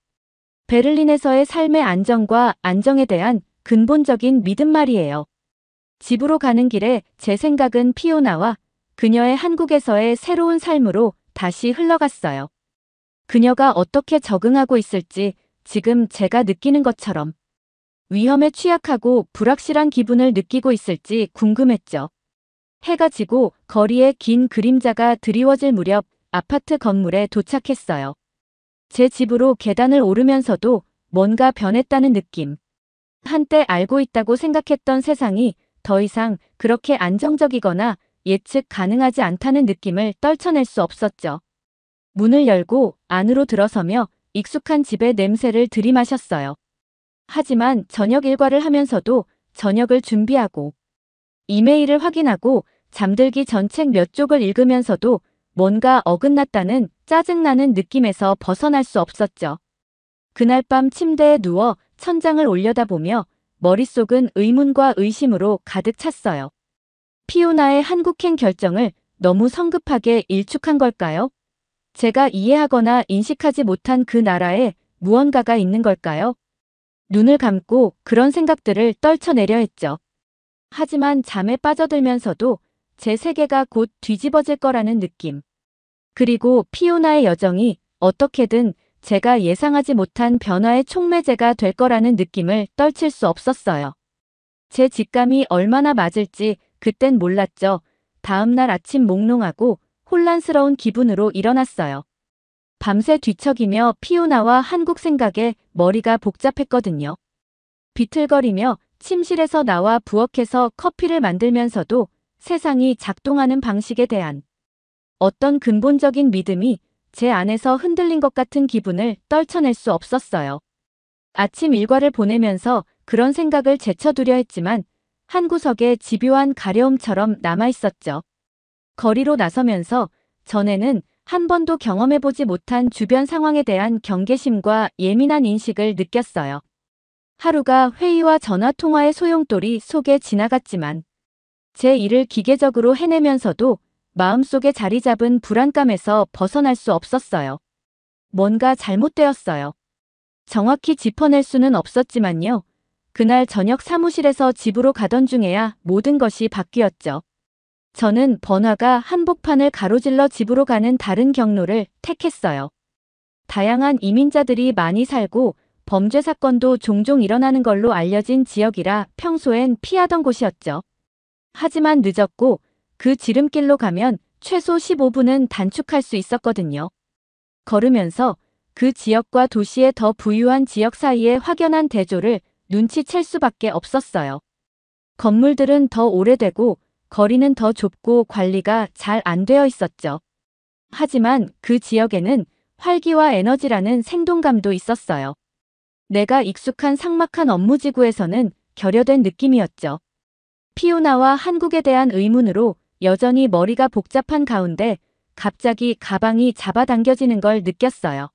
베를린에서의 삶의 안정과 안정에 대한 근본적인 믿음 말이에요. 집으로 가는 길에 제 생각은 피오나와 그녀의 한국에서의 새로운 삶으로 다시 흘러갔어요. 그녀가 어떻게 적응하고 있을지 지금 제가 느끼는 것처럼 위험에 취약하고 불확실한 기분을 느끼고 있을지 궁금했죠. 해가 지고 거리에 긴 그림자가 드리워질 무렵 아파트 건물에 도착했어요. 제 집으로 계단을 오르면서도 뭔가 변했다는 느낌. 한때 알고 있다고 생각했던 세상이 더 이상 그렇게 안정적이거나 예측 가능하지 않다는 느낌을 떨쳐낼 수 없었죠. 문을 열고 안으로 들어서며 익숙한 집의 냄새를 들이마셨어요. 하지만 저녁 일과를 하면서도 저녁을 준비하고 이메일을 확인하고 잠들기 전 책 몇 쪽을 읽으면서도 뭔가 어긋났다는 짜증나는 느낌에서 벗어날 수 없었죠. 그날 밤 침대에 누워 천장을 올려다보며 머릿속은 의문과 의심으로 가득 찼어요. 피오나의 한국행 결정을 너무 성급하게 일축한 걸까요? 제가 이해하거나 인식하지 못한 그 나라에 무언가가 있는 걸까요? 눈을 감고 그런 생각들을 떨쳐내려 했죠. 하지만 잠에 빠져들면서도 제 세계가 곧 뒤집어질 거라는 느낌. 그리고 피오나의 여정이 어떻게든 제가 예상하지 못한 변화의 촉매제가 될 거라는 느낌을 떨칠 수 없었어요. 제 직감이 얼마나 맞을지 그땐 몰랐죠. 다음 날 아침 몽롱하고 혼란스러운 기분으로 일어났어요. 밤새 뒤척이며 피오나와 한국 생각에 머리가 복잡했거든요. 비틀거리며 침실에서 나와 부엌에서 커피를 만들면서도 세상이 작동하는 방식에 대한 어떤 근본적인 믿음이 제 안에서 흔들린 것 같은 기분을 떨쳐낼 수 없었어요. 아침 일과를 보내면서 그런 생각을 제쳐두려 했지만 한 구석에 집요한 가려움처럼 남아있었죠. 거리로 나서면서 전에는 한 번도 경험해보지 못한 주변 상황에 대한 경계심과 예민한 인식을 느꼈어요. 하루가 회의와 전화통화의 소용돌이 속에 지나갔지만 제 일을 기계적으로 해내면서도 마음속에 자리 잡은 불안감에서 벗어날 수 없었어요. 뭔가 잘못되었어요. 정확히 짚어낼 수는 없었지만요. 그날 저녁 사무실에서 집으로 가던 중에야 모든 것이 바뀌었죠. 저는 번화가 한복판을 가로질러 집으로 가는 다른 경로를 택했어요. 다양한 이민자들이 많이 살고 범죄 사건도 종종 일어나는 걸로 알려진 지역이라 평소엔 피하던 곳이었죠. 하지만 늦었고 그 지름길로 가면 최소 15분은 단축할 수 있었거든요. 걸으면서 그 지역과 도시의 더 부유한 지역 사이의 확연한 대조를 눈치챌 수밖에 없었어요. 건물들은 더 오래되고 거리는 더 좁고 관리가 잘 안 되어 있었죠. 하지만 그 지역에는 활기와 에너지라는 생동감도 있었어요. 내가 익숙한 삭막한 업무지구에서는 결여된 느낌이었죠. 피오나와 한국에 대한 의문으로 여전히 머리가 복잡한 가운데 갑자기 가방이 잡아당겨지는 걸 느꼈어요.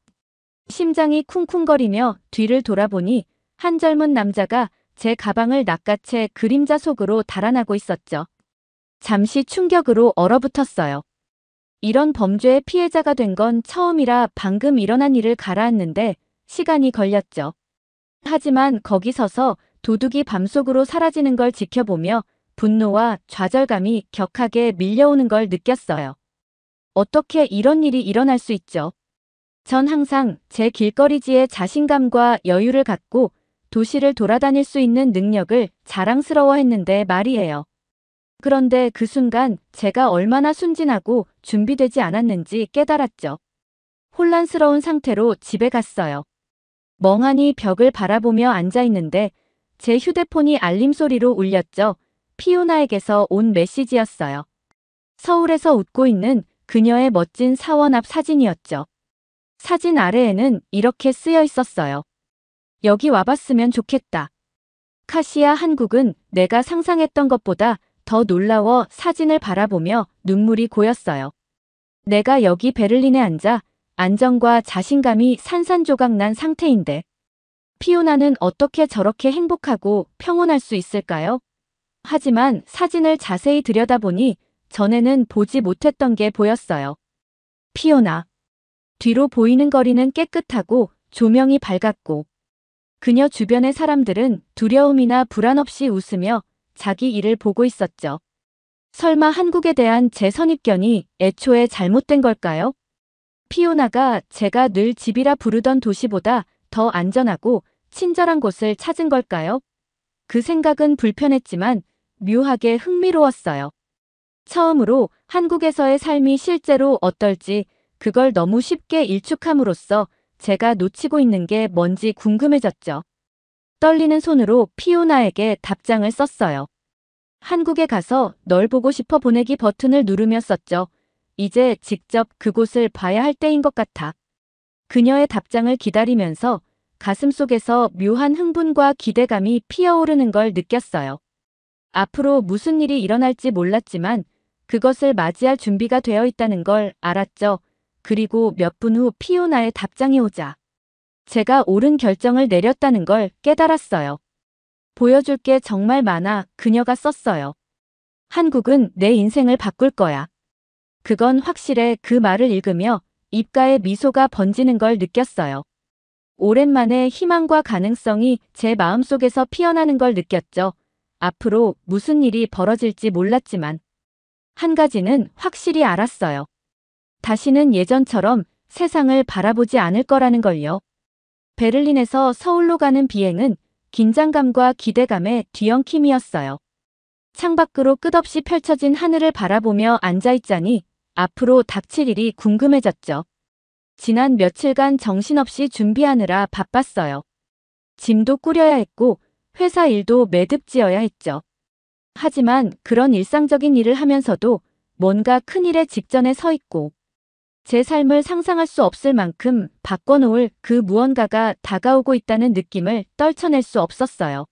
심장이 쿵쿵거리며 뒤를 돌아보니 한 젊은 남자가 제 가방을 낚아채 그림자 속으로 달아나고 있었죠. 잠시 충격으로 얼어붙었어요. 이런 범죄의 피해자가 된 건 처음이라 방금 일어난 일을 가라앉는데 시간이 걸렸죠. 하지만 거기 서서 도둑이 밤속으로 사라지는 걸 지켜보며 분노와 좌절감이 격하게 밀려오는 걸 느꼈어요. 어떻게 이런 일이 일어날 수 있죠? 전 항상 제 길거리지에 자신감과 여유를 갖고 도시를 돌아다닐 수 있는 능력을 자랑스러워했는데 말이에요. 그런데 그 순간 제가 얼마나 순진하고 준비되지 않았는지 깨달았죠. 혼란스러운 상태로 집에 갔어요. 멍하니 벽을 바라보며 앉아있는데 제 휴대폰이 알림 소리로 울렸죠. 피오나에게서 온 메시지였어요. 서울에서 웃고 있는 그녀의 멋진 사원 앞 사진이었죠. 사진 아래에는 이렇게 쓰여 있었어요. 여기 와봤으면 좋겠다. 카시야. 한국은 내가 상상했던 것보다 더 놀라워 사진을 바라보며 눈물이 고였어요. 내가 여기 베를린에 앉아 안정과 자신감이 산산조각 난 상태인데 피오나는 어떻게 저렇게 행복하고 평온할 수 있을까요? 하지만 사진을 자세히 들여다보니 전에는 보지 못했던 게 보였어요. 피오나. 뒤로 보이는 거리는 깨끗하고 조명이 밝았고 그녀 주변의 사람들은 두려움이나 불안 없이 웃으며 자기 일을 보고 있었죠. 설마 한국에 대한 제 선입견이 애초에 잘못된 걸까요? 피오나가 제가 늘 집이라 부르던 도시보다 더 안전하고 친절한 곳을 찾은 걸까요? 그 생각은 불편했지만 묘하게 흥미로웠어요. 처음으로 한국에서의 삶이 실제로 어떨지 그걸 너무 쉽게 일축함으로써 제가 놓치고 있는 게 뭔지 궁금해졌죠. 떨리는 손으로 피오나에게 답장을 썼어요. 한국에 가서 널 보고 싶어 보내기 버튼을 누르며 썼죠. 이제 직접 그곳을 봐야 할 때인 것 같아. 그녀의 답장을 기다리면서 가슴속에서 묘한 흥분과 기대감이 피어오르는 걸 느꼈어요. 앞으로 무슨 일이 일어날지 몰랐지만 그것을 맞이할 준비가 되어 있다는 걸 알았죠. 그리고 몇 분 후 피오나의 답장이 오자 제가 옳은 결정을 내렸다는 걸 깨달았어요. 보여줄 게 정말 많아. 그녀가 썼어요. 한국은 내 인생을 바꿀 거야. 그건 확실해. 그 말을 읽으며 입가에 미소가 번지는 걸 느꼈어요. 오랜만에 희망과 가능성이 제 마음속에서 피어나는 걸 느꼈죠. 앞으로 무슨 일이 벌어질지 몰랐지만 한 가지는 확실히 알았어요. 다시는 예전처럼 세상을 바라보지 않을 거라는 걸요. 베를린에서 서울로 가는 비행은 긴장감과 기대감의 뒤엉킴이었어요. 창밖으로 끝없이 펼쳐진 하늘을 바라보며 앉아있자니 앞으로 닥칠 일이 궁금해졌죠. 지난 며칠간 정신없이 준비하느라 바빴어요. 짐도 꾸려야 했고 회사 일도 매듭지어야 했죠. 하지만 그런 일상적인 일을 하면서도 뭔가 큰일의 직전에 서 있고 제 삶을 상상할 수 없을 만큼 바꿔놓을 그 무언가가 다가오고 있다는 느낌을 떨쳐낼 수 없었어요.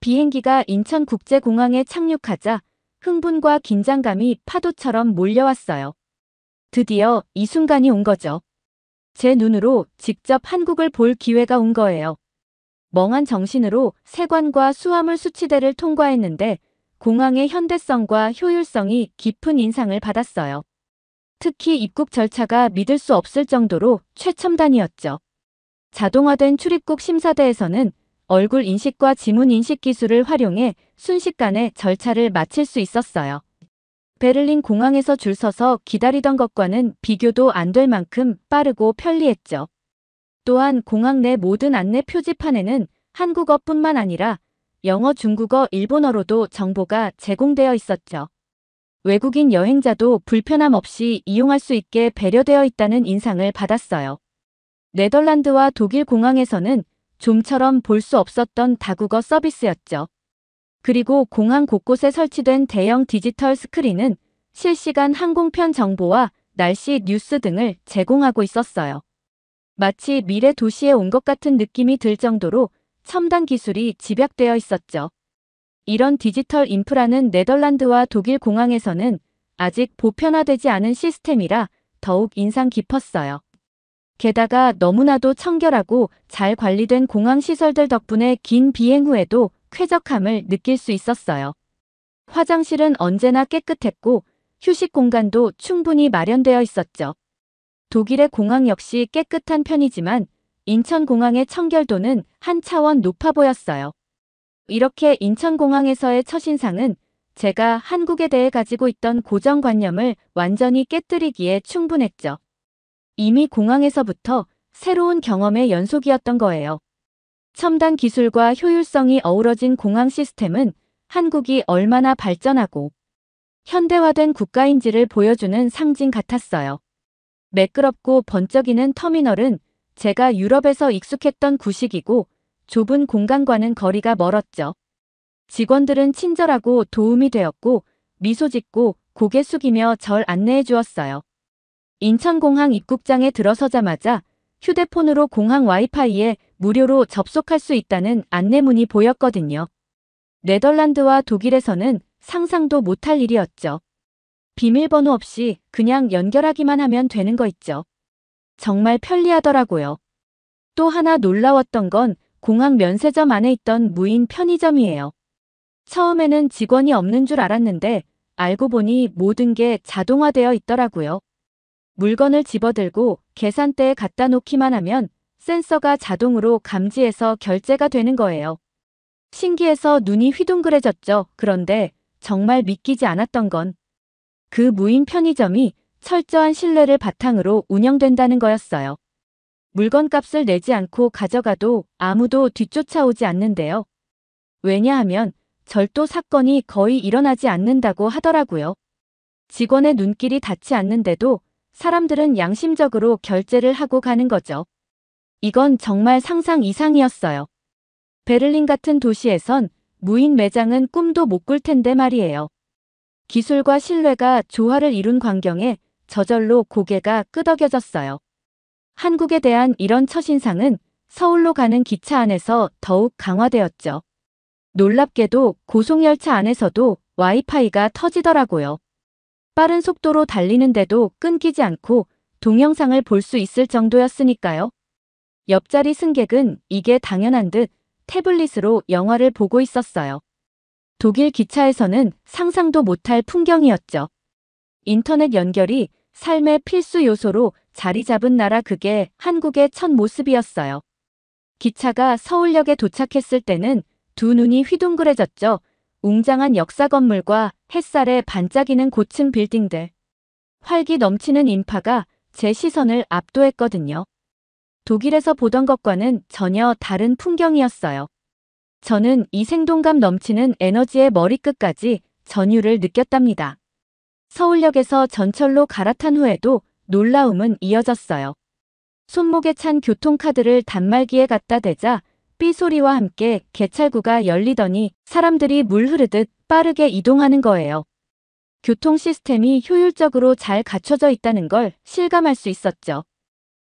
비행기가 인천국제공항에 착륙하자 흥분과 긴장감이 파도처럼 몰려왔어요. 드디어 이 순간이 온 거죠. 제 눈으로 직접 한국을 볼 기회가 온 거예요. 멍한 정신으로 세관과 수화물 수치대를 통과했는데 공항의 현대성과 효율성이 깊은 인상을 받았어요. 특히 입국 절차가 믿을 수 없을 정도로 최첨단이었죠. 자동화된 출입국 심사대에서는 얼굴 인식과 지문 인식 기술을 활용해 순식간에 절차를 마칠 수 있었어요. 베를린 공항에서 줄 서서 기다리던 것과는 비교도 안 될 만큼 빠르고 편리했죠. 또한 공항 내 모든 안내 표지판에는 한국어뿐만 아니라 영어, 중국어, 일본어로도 정보가 제공되어 있었죠. 외국인 여행자도 불편함 없이 이용할 수 있게 배려되어 있다는 인상을 받았어요. 네덜란드와 독일 공항에서는 좀처럼 볼 수 없었던 다국어 서비스였죠. 그리고 공항 곳곳에 설치된 대형 디지털 스크린은 실시간 항공편 정보와 날씨 뉴스 등을 제공하고 있었어요. 마치 미래 도시에 온 것 같은 느낌이 들 정도로 첨단 기술이 집약되어 있었죠. 이런 디지털 인프라는 네덜란드와 독일 공항에서는 아직 보편화되지 않은 시스템이라 더욱 인상 깊었어요. 게다가 너무나도 청결하고 잘 관리된 공항 시설들 덕분에 긴 비행 후에도 쾌적함을 느낄 수 있었어요. 화장실은 언제나 깨끗했고 휴식 공간도 충분히 마련되어 있었죠. 독일의 공항 역시 깨끗한 편이지만 인천공항의 청결도는 한 차원 높아 보였어요. 이렇게 인천공항에서의 첫인상은 제가 한국에 대해 가지고 있던 고정관념을 완전히 깨뜨리기에 충분했죠. 이미 공항에서부터 새로운 경험의 연속이었던 거예요. 첨단 기술과 효율성이 어우러진 공항 시스템은 한국이 얼마나 발전하고 현대화된 국가인지를 보여주는 상징 같았어요. 매끄럽고 번쩍이는 터미널은 제가 유럽에서 익숙했던 구식이고 좁은 공간과는 거리가 멀었죠. 직원들은 친절하고 도움이 되었고 미소 짓고 고개 숙이며 절 안내해 주었어요. 인천공항 입국장에 들어서자마자 휴대폰으로 공항 와이파이에 무료로 접속할 수 있다는 안내문이 보였거든요. 네덜란드와 독일에서는 상상도 못할 일이었죠. 비밀번호 없이 그냥 연결하기만 하면 되는 거 있죠. 정말 편리하더라고요. 또 하나 놀라웠던 건 공항 면세점 안에 있던 무인 편의점이에요. 처음에는 직원이 없는 줄 알았는데 알고 보니 모든 게 자동화되어 있더라고요. 물건을 집어들고 계산대에 갖다 놓기만 하면 센서가 자동으로 감지해서 결제가 되는 거예요. 신기해서 눈이 휘둥그레졌죠. 그런데 정말 믿기지 않았던 건 그 무인 편의점이 철저한 신뢰를 바탕으로 운영된다는 거였어요. 물건값을 내지 않고 가져가도 아무도 뒤쫓아오지 않는데요. 왜냐하면 절도 사건이 거의 일어나지 않는다고 하더라고요. 직원의 눈길이 닿지 않는데도 사람들은 양심적으로 결제를 하고 가는 거죠. 이건 정말 상상 이상이었어요. 베를린 같은 도시에선 무인 매장은 꿈도 못 꿀 텐데 말이에요. 기술과 신뢰가 조화를 이룬 광경에 저절로 고개가 끄덕여졌어요. 한국에 대한 이런 첫인상은 서울로 가는 기차 안에서 더욱 강화되었죠. 놀랍게도 고속열차 안에서도 와이파이가 터지더라고요. 빠른 속도로 달리는데도 끊기지 않고 동영상을 볼 수 있을 정도였으니까요. 옆자리 승객은 이게 당연한 듯 태블릿으로 영화를 보고 있었어요. 독일 기차에서는 상상도 못할 풍경이었죠. 인터넷 연결이 삶의 필수 요소로 자리 잡은 나라, 그게 한국의 첫 모습이었어요. 기차가 서울역에 도착했을 때는 두 눈이 휘둥그레졌죠. 웅장한 역사 건물과 햇살에 반짝이는 고층 빌딩들. 활기 넘치는 인파가 제 시선을 압도했거든요. 독일에서 보던 것과는 전혀 다른 풍경이었어요. 저는 이 생동감 넘치는 에너지의 머리끝까지 전율을 느꼈답니다. 서울역에서 전철로 갈아탄 후에도 놀라움은 이어졌어요. 손목에 찬 교통카드를 단말기에 갖다 대자 삐 소리와 함께 개찰구가 열리더니 사람들이 물 흐르듯 빠르게 이동하는 거예요. 교통 시스템이 효율적으로 잘 갖춰져 있다는 걸 실감할 수 있었죠.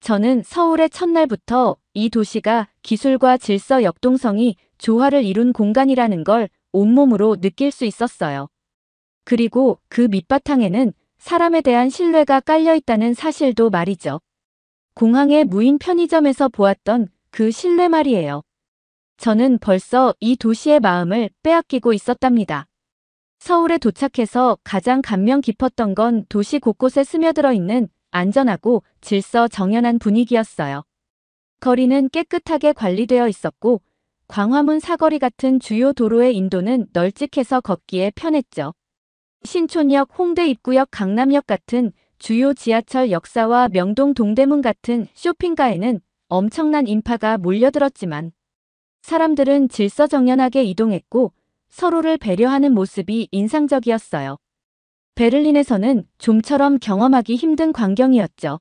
저는 서울의 첫날부터 이 도시가 기술과 질서, 역동성이 조화를 이룬 공간이라는 걸 온몸으로 느낄 수 있었어요. 그리고 그 밑바탕에는 사람에 대한 신뢰가 깔려 있다는 사실도 말이죠. 공항의 무인 편의점에서 보았던 그 신뢰 말이에요. 저는 벌써 이 도시의 마음을 빼앗기고 있었답니다. 서울에 도착해서 가장 감명 깊었던 건 도시 곳곳에 스며들어 있는 안전하고 질서 정연한 분위기였어요. 거리는 깨끗하게 관리되어 있었고 광화문 사거리 같은 주요 도로의 인도는 널찍해서 걷기에 편했죠. 신촌역, 홍대 입구역, 강남역 같은 주요 지하철 역사와 명동 동대문 같은 쇼핑가에는 엄청난 인파가 몰려들었지만 사람들은 질서정연하게 이동했고 서로를 배려하는 모습이 인상적이었어요. 베를린에서는 좀처럼 경험하기 힘든 광경이었죠.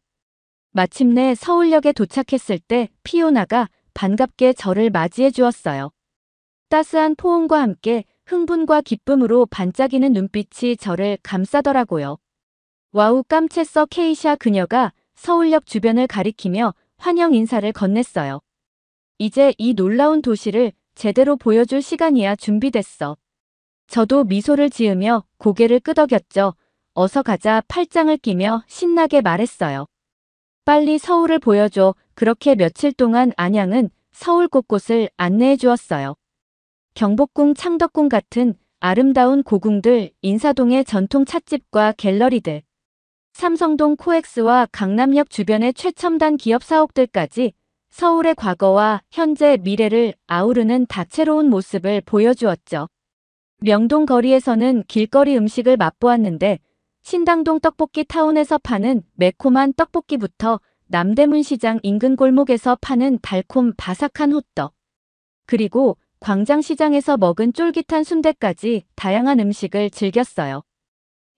마침내 서울역에 도착했을 때 피오나가 반갑게 저를 맞이해 주었어요. 따스한 포옹과 함께 흥분과 기쁨으로 반짝이는 눈빛이 저를 감싸더라고요. 와우, 깜채써 케이샤. 그녀가 서울역 주변을 가리키며 환영 인사를 건넸어요. 이제 이 놀라운 도시를 제대로 보여줄 시간이야 준비됐어. 저도 미소를 지으며 고개를 끄덕였죠. 어서 가자 팔짱을 끼며 신나게 말했어요. 빨리 서울을 보여줘. 그렇게 며칠 동안 안양은 서울 곳곳을 안내해 주었어요. 경복궁, 창덕궁 같은 아름다운 고궁들, 인사동의 전통 찻집과 갤러리들, 삼성동 코엑스와 강남역 주변의 최첨단 기업 사옥들까지 서울의 과거와 현재, 미래를 아우르는 다채로운 모습을 보여주었죠. 명동 거리에서는 길거리 음식을 맛보았는데 신당동 떡볶이 타운에서 파는 매콤한 떡볶이부터 남대문 시장 인근 골목에서 파는 달콤 바삭한 호떡, 그리고 광장시장에서 먹은 쫄깃한 순대까지 다양한 음식을 즐겼어요.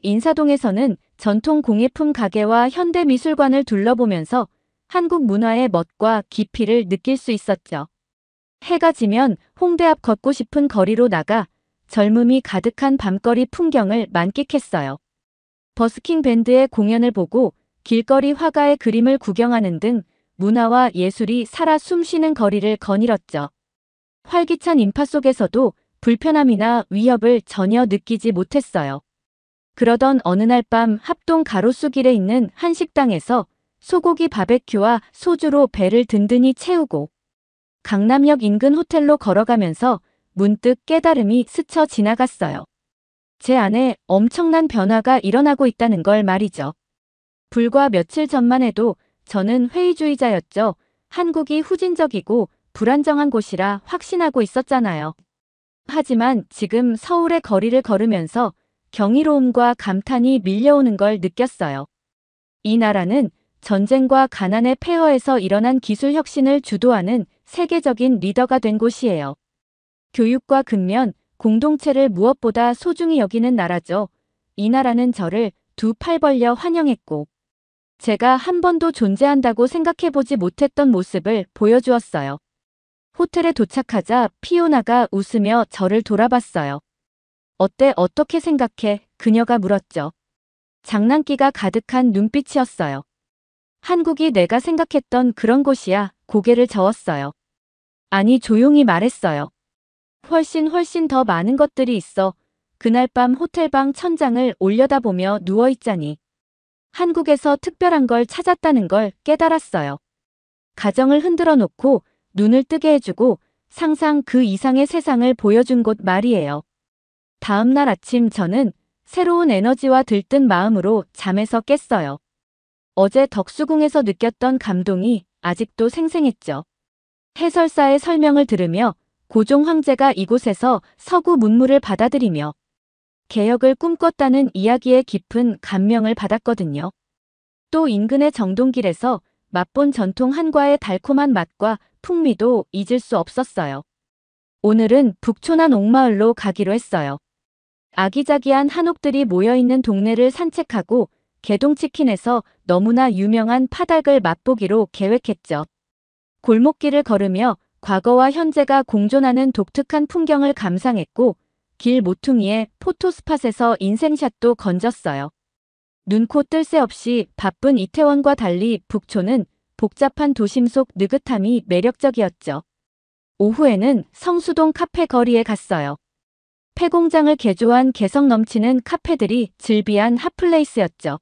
인사동에서는 전통 공예품 가게와 현대미술관을 둘러보면서 한국 문화의 멋과 깊이를 느낄 수 있었죠. 해가 지면 홍대 앞 걷고 싶은 거리로 나가 젊음이 가득한 밤거리 풍경을 만끽했어요. 버스킹 밴드의 공연을 보고 길거리 화가의 그림을 구경하는 등 문화와 예술이 살아 숨쉬는 거리를 거닐었죠. 활기찬 인파 속에서도 불편함이나 위협을 전혀 느끼지 못했어요. 그러던 어느 날 밤 합동 가로수길에 있는 한 식당에서 소고기 바베큐와 소주로 배를 든든히 채우고 강남역 인근 호텔로 걸어가면서 문득 깨달음이 스쳐 지나갔어요. 제 안에 엄청난 변화가 일어나고 있다는 걸 말이죠. 불과 며칠 전만 해도 저는 회의주의자였죠. 한국이 후진적이고 불안정한 곳이라 확신하고 있었잖아요. 하지만 지금 서울의 거리를 걸으면서 경이로움과 감탄이 밀려오는 걸 느꼈어요. 이 나라는 전쟁과 가난의 폐허에서 일어난 기술 혁신을 주도하는 세계적인 리더가 된 곳이에요. 교육과 근면, 공동체를 무엇보다 소중히 여기는 나라죠. 이 나라는 저를 두 팔 벌려 환영했고 제가 한 번도 존재한다고 생각해보지 못했던 모습을 보여주었어요. 호텔에 도착하자 피오나가 웃으며 저를 돌아봤어요. 어때, 어떻게 생각해? 그녀가 물었죠. 장난기가 가득한 눈빛이었어요. 한국이 내가 생각했던 그런 곳이야. 고개를 저었어요. 아니, 조용히 말했어요. 훨씬 더 많은 것들이 있어. 그날 밤 호텔방 천장을 올려다보며 누워있자니 한국에서 특별한 걸 찾았다는 걸 깨달았어요. 가정을 흔들어 놓고 눈을 뜨게 해주고 상상 그 이상의 세상을 보여준 곳 말이에요. 다음 날 아침 저는 새로운 에너지와 들뜬 마음으로 잠에서 깼어요. 어제 덕수궁에서 느꼈던 감동이 아직도 생생했죠. 해설사의 설명을 들으며 고종 황제가 이곳에서 서구 문물을 받아들이며 개혁을 꿈꿨다는 이야기에 깊은 감명을 받았거든요. 또 인근의 정동길에서 맛본 전통 한과의 달콤한 맛과 풍미도 잊을 수 없었어요. 오늘은 북촌한 옥마을로 가기로 했어요. 아기자기한 한옥들이 모여있는 동네를 산책하고 개동치킨에서 너무나 유명한 파닭을 맛보기로 계획했죠. 골목길을 걸으며 과거와 현재가 공존하는 독특한 풍경을 감상했고 길 모퉁이에 포토스팟에서 인생샷도 건졌어요. 눈코 뜰 새 없이 바쁜 이태원과 달리 북촌은 복잡한 도심 속 느긋함이 매력적이었죠. 오후에는 성수동 카페 거리에 갔어요. 폐공장을 개조한 개성 넘치는 카페들이 즐비한 핫플레이스였죠.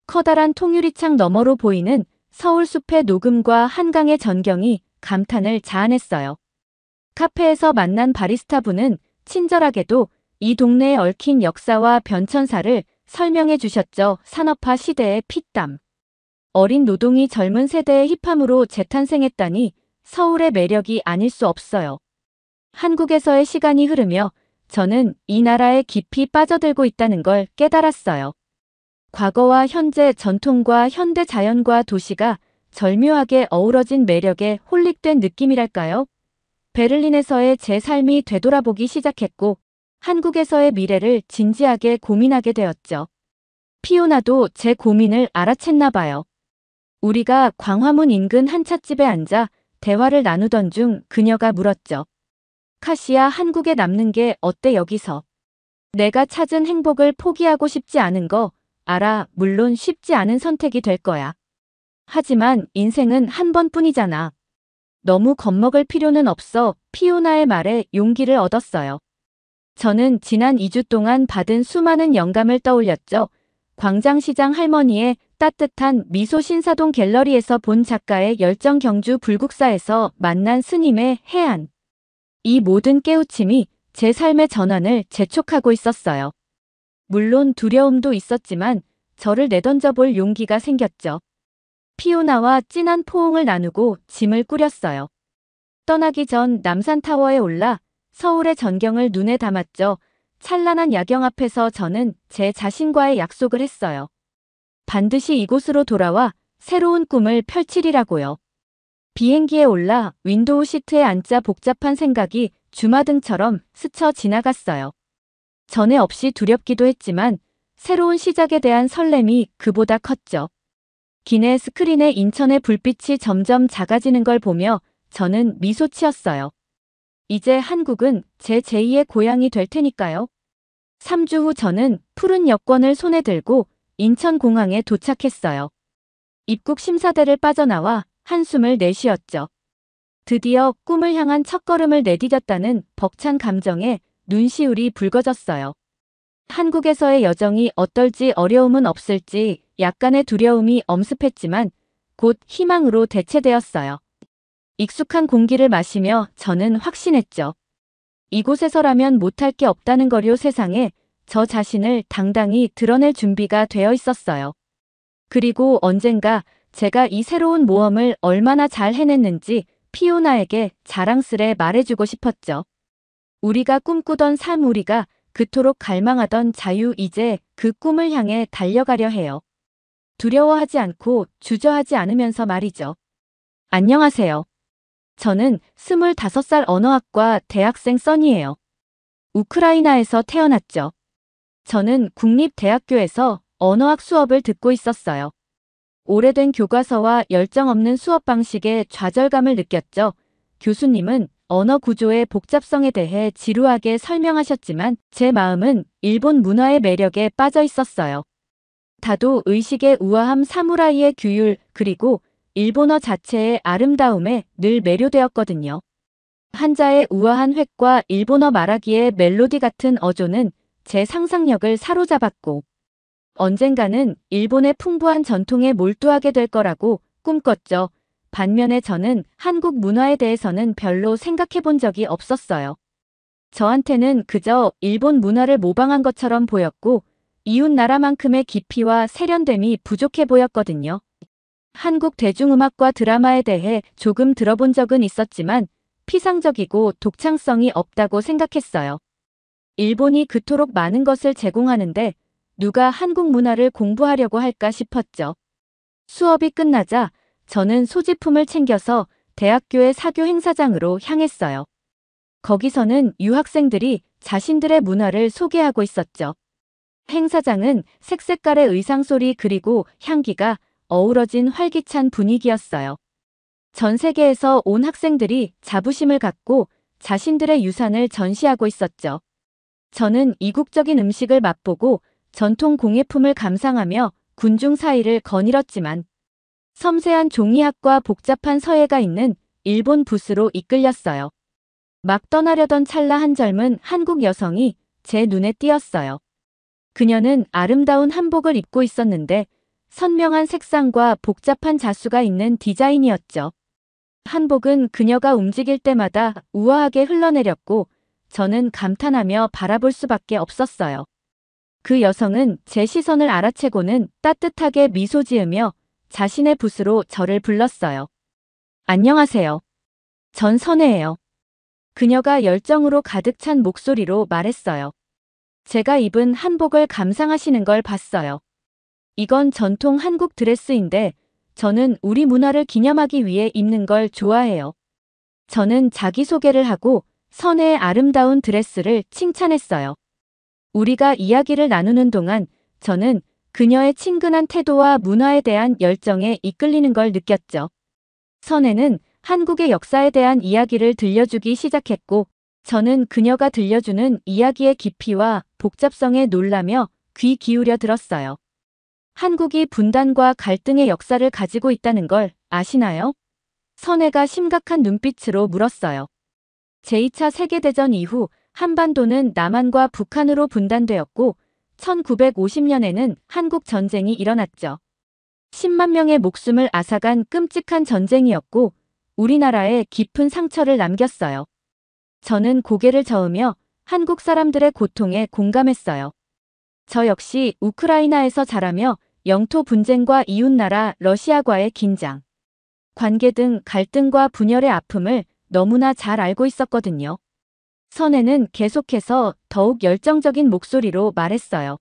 커다란 통유리창 너머로 보이는 서울숲의 녹음과 한강의 전경이 감탄을 자아냈어요. 카페에서 만난 바리스타분은 친절하게도 이 동네에 얽힌 역사와 변천사를 설명해 주셨죠. 산업화 시대의 피땀. 어린 노동이 젊은 세대의 힙함으로 재탄생했다니 서울의 매력이 아닐 수 없어요. 한국에서의 시간이 흐르며 저는 이 나라에 깊이 빠져들고 있다는 걸 깨달았어요. 과거와 현재, 전통과 현대 자연과 도시가 절묘하게 어우러진 매력에 홀릭된 느낌이랄까요? 베를린에서의 제 삶이 되돌아보기 시작했고 한국에서의 미래를 진지하게 고민하게 되었죠. 피오나도 제 고민을 알아챘나 봐요. 우리가 광화문 인근 한 찻집에 앉아 대화를 나누던 중 그녀가 물었죠. 카시야, 한국에 남는 게 어때 여기서? 내가 찾은 행복을 포기하고 싶지 않은 거 알아. 물론 쉽지 않은 선택이 될 거야. 하지만 인생은 한 번뿐이잖아. 너무 겁먹을 필요는 없어. 피오나의 말에 용기를 얻었어요. 저는 지난 2주 동안 받은 수많은 영감을 떠올렸죠. 광장시장 할머니의 따뜻한 미소, 신사동 갤러리에서 본 작가의 열정, 경주 불국사에서 만난 스님의 해안. 이 모든 깨우침이 제 삶의 전환을 재촉하고 있었어요. 물론 두려움도 있었지만 저를 내던져 볼 용기가 생겼죠. 피오나와 진한 포옹을 나누고 짐을 꾸렸어요. 떠나기 전 남산타워에 올라 서울의 전경을 눈에 담았죠. 찬란한 야경 앞에서 저는 제 자신과의 약속을 했어요. 반드시 이곳으로 돌아와 새로운 꿈을 펼치리라고요. 비행기에 올라 윈도우 시트에 앉자 복잡한 생각이 주마등처럼 스쳐 지나갔어요. 전에 없이 두렵기도 했지만 새로운 시작에 대한 설렘이 그보다 컸죠. 기내 스크린에 인천의 불빛이 점점 작아지는 걸 보며 저는 미소 지었어요. 이제 한국은 제 제2의 고향이 될 테니까요. 3주 후 저는 푸른 여권을 손에 들고 인천공항에 도착했어요. 입국 심사대를 빠져나와 한숨을 내쉬었죠. 드디어 꿈을 향한 첫걸음을 내디뎠다는 벅찬 감정에 눈시울이 붉어졌어요. 한국에서의 여정이 어떨지, 어려움은 없을지 약간의 두려움이 엄습했지만 곧 희망으로 대체되었어요. 익숙한 공기를 마시며 저는 확신했죠. 이곳에서라면 못할 게 없다는 거요. 세상에 저 자신을 당당히 드러낼 준비가 되어 있었어요. 그리고 언젠가 제가 이 새로운 모험을 얼마나 잘 해냈는지 피오나에게 자랑스레 말해주고 싶었죠. 우리가 꿈꾸던 삶, 우리가 그토록 갈망하던 자유, 이제 그 꿈을 향해 달려가려 해요. 두려워하지 않고 주저하지 않으면서 말이죠. 안녕하세요. 저는 25살 언어학과 대학생 써니예요. 우크라이나에서 태어났죠. 저는 국립대학교에서 언어학 수업을 듣고 있었어요. 오래된 교과서와 열정 없는 수업 방식에 좌절감을 느꼈죠. 교수님은 언어 구조의 복잡성에 대해 지루하게 설명하셨지만 제 마음은 일본 문화의 매력에 빠져 있었어요. 다도 의식의 우아함, 사무라이의 규율, 그리고 일본어 자체의 아름다움에 늘 매료되었거든요. 한자의 우아한 획과 일본어 말하기의 멜로디 같은 어조는 제 상상력을 사로잡았고 언젠가는 일본의 풍부한 전통에 몰두하게 될 거라고 꿈꿨죠. 반면에 저는 한국 문화에 대해서는 별로 생각해 본 적이 없었어요. 저한테는 그저 일본 문화를 모방한 것처럼 보였고 이웃 나라만큼의 깊이와 세련됨이 부족해 보였거든요. 한국 대중음악과 드라마에 대해 조금 들어본 적은 있었지만 피상적이고 독창성이 없다고 생각했어요. 일본이 그토록 많은 것을 제공하는데 누가 한국 문화를 공부하려고 할까 싶었죠. 수업이 끝나자 저는 소지품을 챙겨서 대학교의 사교 행사장으로 향했어요. 거기서는 유학생들이 자신들의 문화를 소개하고 있었죠. 행사장은 색색깔의 의상 소리 그리고 향기가 어우러진 활기찬 분위기였어요. 전 세계에서 온 학생들이 자부심을 갖고 자신들의 유산을 전시하고 있었죠. 저는 이국적인 음식을 맛보고 전통 공예품을 감상하며 군중 사이를 거닐었지만 섬세한 종이학과 복잡한 서예가 있는 일본 붓으로 이끌렸어요. 막 떠나려던 찰나 한 젊은 한국 여성이 제 눈에 띄었어요. 그녀는 아름다운 한복을 입고 있었는데 선명한 색상과 복잡한 자수가 있는 디자인이었죠. 한복은 그녀가 움직일 때마다 우아하게 흘러내렸고 저는 감탄하며 바라볼 수밖에 없었어요. 그 여성은 제 시선을 알아채고는 따뜻하게 미소 지으며 자신의 붓으로 저를 불렀어요. 안녕하세요. 전 선혜예요. 그녀가 열정으로 가득 찬 목소리로 말했어요. 제가 입은 한복을 감상하시는 걸 봤어요. 이건 전통 한국 드레스인데 저는 우리 문화를 기념하기 위해 입는 걸 좋아해요. 저는 자기소개를 하고 선혜의 아름다운 드레스를 칭찬했어요. 우리가 이야기를 나누는 동안 저는 그녀의 친근한 태도와 문화에 대한 열정에 이끌리는 걸 느꼈죠. 선혜는 한국의 역사에 대한 이야기를 들려주기 시작했고 저는 그녀가 들려주는 이야기의 깊이와 복잡성에 놀라며 귀 기울여 들었어요. 한국이 분단과 갈등의 역사를 가지고 있다는 걸 아시나요? 선혜가 심각한 눈빛으로 물었어요. 제2차 세계대전 이후 한반도는 남한과 북한으로 분단되었고 1950년에는 한국 전쟁이 일어났죠. 10만 명의 목숨을 앗아간 끔찍한 전쟁이었고 우리나라에 깊은 상처를 남겼어요. 저는 고개를 저으며 한국 사람들의 고통에 공감했어요. 저 역시 우크라이나에서 자라며 영토 분쟁과 이웃나라 러시아과의 긴장, 관계 등 갈등과 분열의 아픔을 너무나 잘 알고 있었거든요. 선혜는 계속해서 더욱 열정적인 목소리로 말했어요.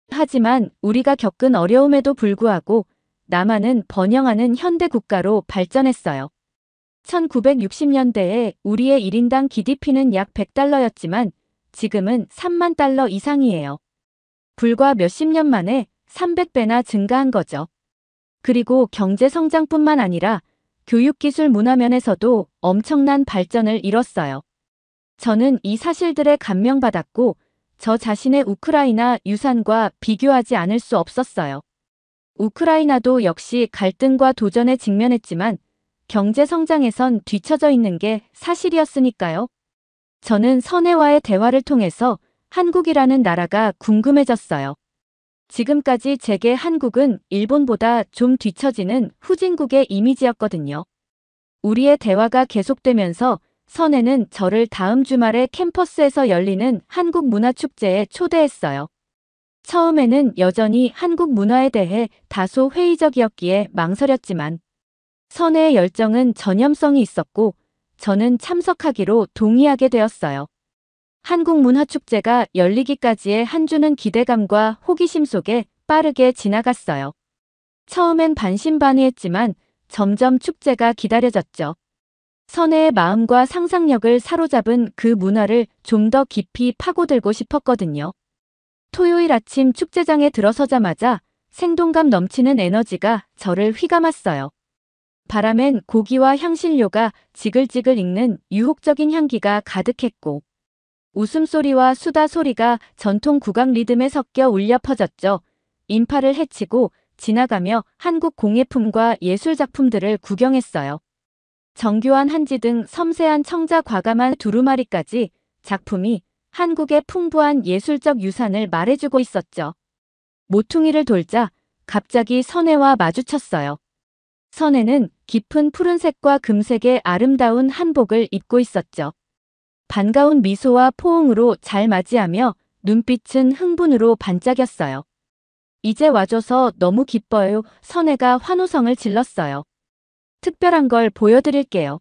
하지만 우리가 겪은 어려움에도 불구하고 남한은 번영하는 현대 국가로 발전했어요. 1960년대에 우리의 1인당 GDP는 약 100달러였지만 지금은 3만 달러 이상이에요. 불과 몇십 년 만에 300배나 증가한 거죠. 그리고 경제 성장뿐만 아니라 교육기술 문화면에서도 엄청난 발전을 이뤘어요. 저는 이 사실들에 감명받았고 저 자신의 우크라이나 유산과 비교하지 않을 수 없었어요. 우크라이나도 역시 갈등과 도전에 직면했지만 경제 성장에선 뒤처져 있는 게 사실이었으니까요. 저는 선혜와의 대화를 통해서 한국이라는 나라가 궁금해졌어요. 지금까지 제게 한국은 일본보다 좀 뒤처지는 후진국의 이미지였거든요. 우리의 대화가 계속되면서 선혜는 저를 다음 주말에 캠퍼스에서 열리는 한국 문화축제에 초대했어요. 처음에는 여전히 한국 문화에 대해 다소 회의적이었기에 망설였지만 선혜의 열정은 전염성이 있었고 저는 참석하기로 동의하게 되었어요. 한국 문화축제가 열리기까지의 한 주는 기대감과 호기심 속에 빠르게 지나갔어요. 처음엔 반신반의했지만 점점 축제가 기다려졌죠. 선혜의 마음과 상상력을 사로잡은 그 문화를 좀 더 깊이 파고들고 싶었거든요. 토요일 아침 축제장에 들어서자마자 생동감 넘치는 에너지가 저를 휘감았어요. 바람엔 고기와 향신료가 지글지글 익는 유혹적인 향기가 가득했고 웃음소리와 수다 소리가 전통 국악 리듬에 섞여 울려 퍼졌죠. 인파를 헤치고 지나가며 한국 공예품과 예술작품들을 구경했어요. 정교한 한지 등 섬세한 청자 과감한 두루마리까지 작품이 한국의 풍부한 예술적 유산을 말해주고 있었죠. 모퉁이를 돌자 갑자기 선혜와 마주쳤어요. 선혜는 깊은 푸른색과 금색의 아름다운 한복을 입고 있었죠. 반가운 미소와 포옹으로 잘 맞이하며 눈빛은 흥분으로 반짝였어요. 이제 와줘서 너무 기뻐요. 선혜가 환호성을 질렀어요. 특별한 걸 보여드릴게요.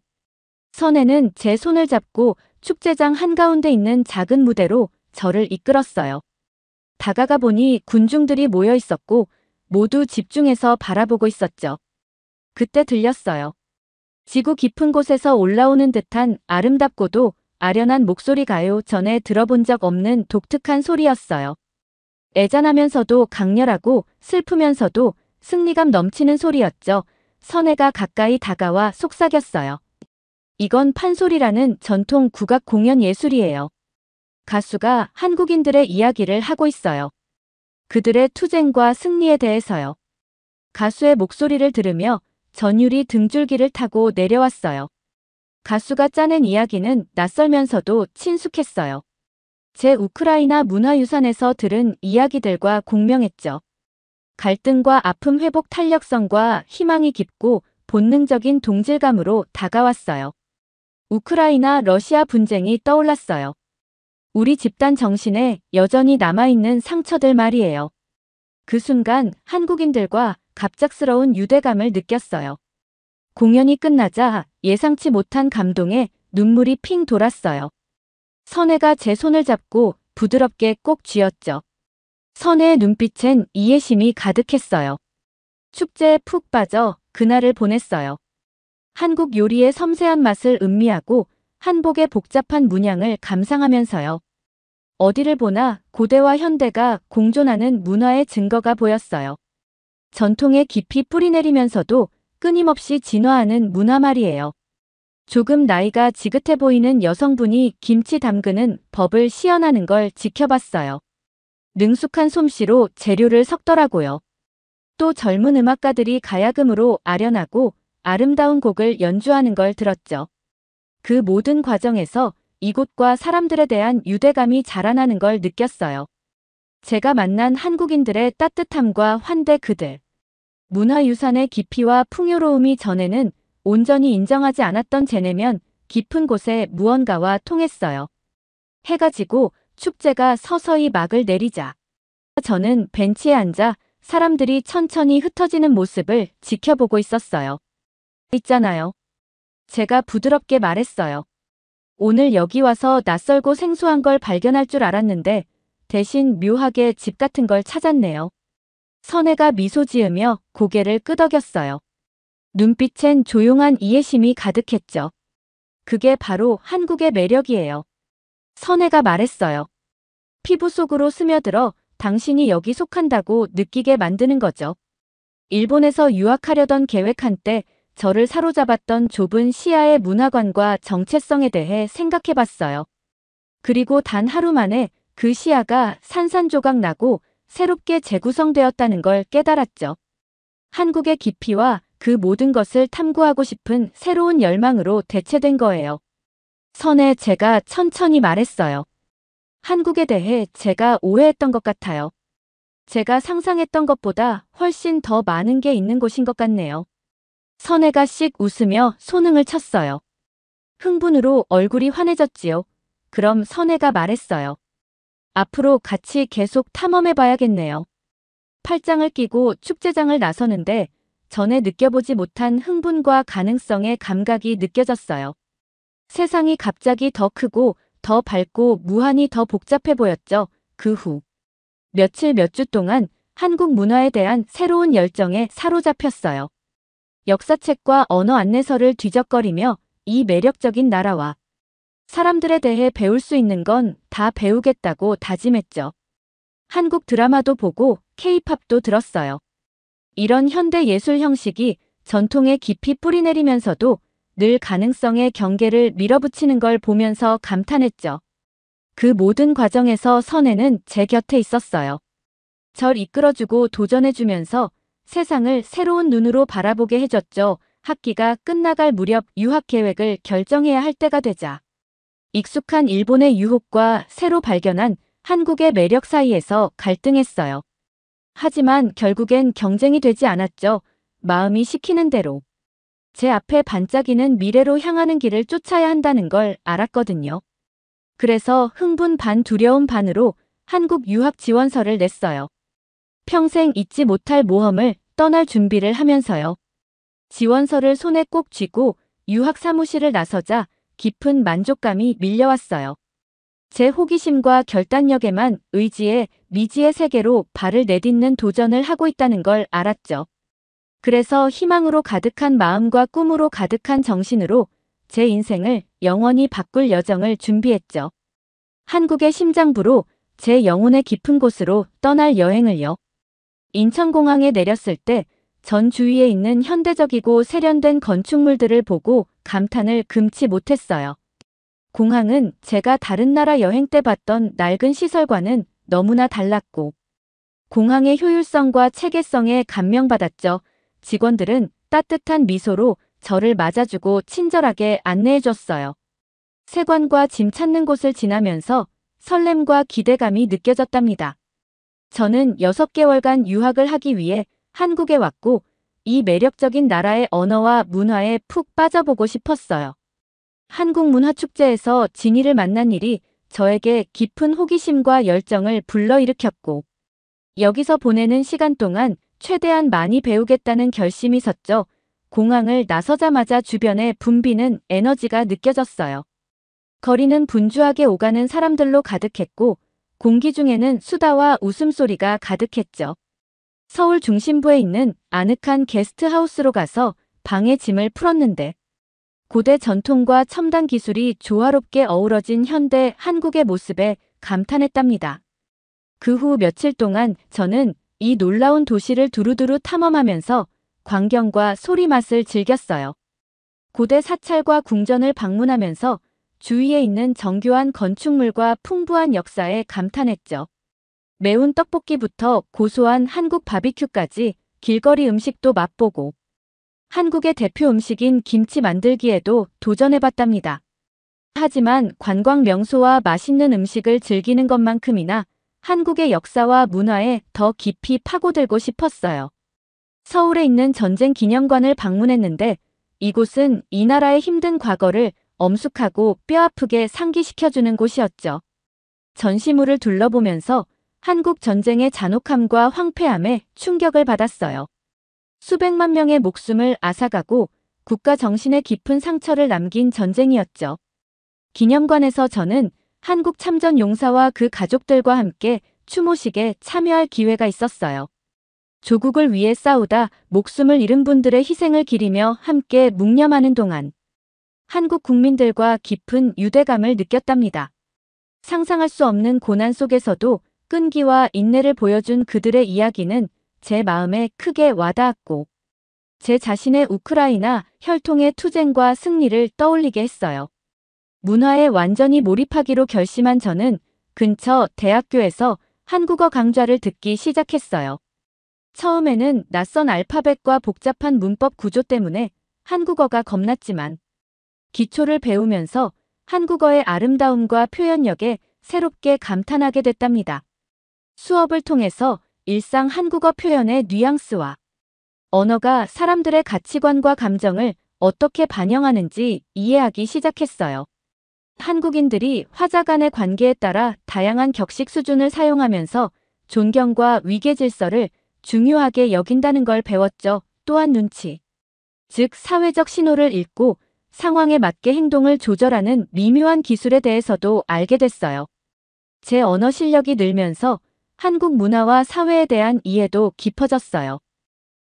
선혜는 제 손을 잡고 축제장 한가운데 있는 작은 무대로 저를 이끌었어요. 다가가 보니 군중들이 모여 있었고 모두 집중해서 바라보고 있었죠. 그때 들렸어요. 지구 깊은 곳에서 올라오는 듯한 아름답고도 아련한 목소리가요. 전에 들어본 적 없는 독특한 소리였어요. 애잔하면서도 강렬하고 슬프면서도 승리감 넘치는 소리였죠. 선혜가 가까이 다가와 속삭였어요. 이건 판소리라는 전통 국악 공연 예술이에요. 가수가 한국인들의 이야기를 하고 있어요. 그들의 투쟁과 승리에 대해서요. 가수의 목소리를 들으며 전율이 등줄기를 타고 내려왔어요. 가수가 짜낸 이야기는 낯설면서도 친숙했어요. 제 우크라이나 문화유산에서 들은 이야기들과 공명했죠. 갈등과 아픔 회복 탄력성과 희망이 깊고 본능적인 동질감으로 다가왔어요. 우크라이나 러시아 분쟁이 떠올랐어요. 우리 집단 정신에 여전히 남아있는 상처들 말이에요. 그 순간 한국인들과 갑작스러운 유대감을 느꼈어요. 공연이 끝나자 예상치 못한 감동에 눈물이 핑 돌았어요. 선혜가 제 손을 잡고 부드럽게 꼭 쥐었죠. 선혜의 눈빛엔 이해심이 가득했어요. 축제에 푹 빠져 그날을 보냈어요. 한국 요리의 섬세한 맛을 음미하고 한복의 복잡한 문양을 감상하면서요. 어디를 보나 고대와 현대가 공존하는 문화의 증거가 보였어요. 전통에 깊이 뿌리내리면서도 끊임없이 진화하는 문화 말이에요. 조금 나이가 지긋해 보이는 여성분이 김치 담그는 법을 시연하는 걸 지켜봤어요. 능숙한 솜씨로 재료를 섞더라고요. 또 젊은 음악가들이 가야금으로 아련하고 아름다운 곡을 연주하는 걸 들었죠. 그 모든 과정에서 이곳과 사람들에 대한 유대감이 자라나는 걸 느꼈어요. 제가 만난 한국인들의 따뜻함과 환대 그들. 문화유산의 깊이와 풍요로움이 전에는 온전히 인정하지 않았던 제 내면 깊은 곳에 무언가와 통했어요. 해가 지고 축제가 서서히 막을 내리자 저는 벤치에 앉아 사람들이 천천히 흩어지는 모습을 지켜보고 있었어요. 있잖아요. 제가 부드럽게 말했어요. 오늘 여기 와서 낯설고 생소한 걸 발견할 줄 알았는데 대신 묘하게 집 같은 걸 찾았네요. 선혜가 미소 지으며 고개를 끄덕였어요. 눈빛엔 조용한 이해심이 가득했죠. 그게 바로 한국의 매력이에요. 선혜가 말했어요. 피부 속으로 스며들어 당신이 여기 속한다고 느끼게 만드는 거죠. 일본에서 유학하려던 계획 한때 저를 사로잡았던 좁은 시야의 문화관과 정체성에 대해 생각해봤어요. 그리고 단 하루 만에 그 시야가 산산조각 나고 새롭게 재구성되었다는 걸 깨달았죠. 한국의 깊이와 그 모든 것을 탐구하고 싶은 새로운 열망으로 대체된 거예요. 선에 제가 천천히 말했어요. 한국에 대해 제가 오해했던 것 같아요. 제가 상상했던 것보다 훨씬 더 많은 게 있는 곳인 것 같네요. 선혜가 씩 웃으며 손흥을 쳤어요. 흥분으로 얼굴이 환해졌지요. 그럼 선혜가 말했어요. 앞으로 같이 계속 탐험해봐야겠네요. 팔짱을 끼고 축제장을 나서는데 전에 느껴보지 못한 흥분과 가능성의 감각이 느껴졌어요. 세상이 갑자기 더 크고 더 밝고 무한히 더 복잡해 보였죠. 그 후 며칠 몇 주 동안 한국 문화에 대한 새로운 열정에 사로잡혔어요. 역사책과 언어 안내서를 뒤적거리며 이 매력적인 나라와 사람들에 대해 배울 수 있는 건 다 배우겠다고 다짐했죠. 한국 드라마도 보고 K-팝도 들었어요. 이런 현대 예술 형식이 전통에 깊이 뿌리내리면서도 늘 가능성의 경계를 밀어붙이는 걸 보면서 감탄했죠. 그 모든 과정에서 선혜는 제 곁에 있었어요. 절 이끌어주고 도전해주면서 세상을 새로운 눈으로 바라보게 해줬죠. 학기가 끝나갈 무렵 유학 계획을 결정해야 할 때가 되자 익숙한 일본의 유혹과 새로 발견한 한국의 매력 사이에서 갈등했어요. 하지만 결국엔 경쟁이 되지 않았죠. 마음이 시키는 대로. 제 앞에 반짝이는 미래로 향하는 길을 쫓아야 한다는 걸 알았거든요. 그래서 흥분 반 두려움 반으로 한국 유학 지원서를 냈어요. 평생 잊지 못할 모험을 떠날 준비를 하면서요. 지원서를 손에 꼭 쥐고 유학 사무실을 나서자 깊은 만족감이 밀려왔어요. 제 호기심과 결단력에만 의지해 미지의 세계로 발을 내딛는 도전을 하고 있다는 걸 알았죠. 그래서 희망으로 가득한 마음과 꿈으로 가득한 정신으로 제 인생을 영원히 바꿀 여정을 준비했죠. 한국의 심장부로 제 영혼의 깊은 곳으로 떠날 여행을요. 인천공항에 내렸을 때 전 주위에 있는 현대적이고 세련된 건축물들을 보고 감탄을 금치 못했어요. 공항은 제가 다른 나라 여행 때 봤던 낡은 시설과는 너무나 달랐고 공항의 효율성과 체계성에 감명받았죠. 직원들은 따뜻한 미소로 저를 맞아주고 친절하게 안내해줬어요. 세관과 짐 찾는 곳을 지나면서 설렘과 기대감이 느껴졌답니다. 저는 6개월간 유학을 하기 위해 한국에 왔고 이 매력적인 나라의 언어와 문화에 푹 빠져보고 싶었어요. 한국문화축제에서 진이를 만난 일이 저에게 깊은 호기심과 열정을 불러일으켰고 여기서 보내는 시간 동안 최대한 많이 배우겠다는 결심이 섰죠. 공항을 나서자마자 주변에 붐비는 에너지가 느껴졌어요. 거리는 분주하게 오가는 사람들로 가득했고 공기 중에는 수다와 웃음소리가 가득했죠. 서울 중심부에 있는 아늑한 게스트하우스로 가서 방에 짐을 풀었는데 고대 전통과 첨단 기술이 조화롭게 어우러진 현대 한국의 모습에 감탄했답니다. 그 후 며칠 동안 저는 이 놀라운 도시를 두루두루 탐험하면서 광경과 소리 맛을 즐겼어요. 고대 사찰과 궁전을 방문하면서 주위에 있는 정교한 건축물과 풍부한 역사에 감탄했죠. 매운 떡볶이부터 고소한 한국 바비큐까지 길거리 음식도 맛보고 한국의 대표 음식인 김치 만들기에도 도전해봤답니다. 하지만 관광 명소와 맛있는 음식을 즐기는 것만큼이나 한국의 역사와 문화에 더 깊이 파고들고 싶었어요. 서울에 있는 전쟁 기념관을 방문했는데 이곳은 이 나라의 힘든 과거를 엄숙하고 뼈아프게 상기시켜주는 곳이었죠. 전시물을 둘러보면서 한국 전쟁의 잔혹함과 황폐함에 충격을 받았어요. 수백만 명의 목숨을 앗아가고 국가 정신에 깊은 상처를 남긴 전쟁이었죠. 기념관에서 저는 한국 참전 용사와 그 가족들과 함께 추모식에 참여할 기회가 있었어요. 조국을 위해 싸우다 목숨을 잃은 분들의 희생을 기리며 함께 묵념하는 동안 한국 국민들과 깊은 유대감을 느꼈답니다. 상상할 수 없는 고난 속에서도 끈기와 인내를 보여준 그들의 이야기는 제 마음에 크게 와닿았고 제 자신의 우크라이나 혈통의 투쟁과 승리를 떠올리게 했어요. 문화에 완전히 몰입하기로 결심한 저는 근처 대학교에서 한국어 강좌를 듣기 시작했어요. 처음에는 낯선 알파벳과 복잡한 문법 구조 때문에 한국어가 겁났지만 기초를 배우면서 한국어의 아름다움과 표현력에 새롭게 감탄하게 됐답니다. 수업을 통해서 일상 한국어 표현의 뉘앙스와 언어가 사람들의 가치관과 감정을 어떻게 반영하는지 이해하기 시작했어요. 한국인들이 화자 간의 관계에 따라 다양한 격식 수준을 사용하면서 존경과 위계 질서를 중요하게 여긴다는 걸 배웠죠. 또한 눈치, 즉 사회적 신호를 읽고 상황에 맞게 행동을 조절하는 미묘한 기술에 대해서도 알게 됐어요. 제 언어 실력이 늘면서 한국 문화와 사회에 대한 이해도 깊어졌어요.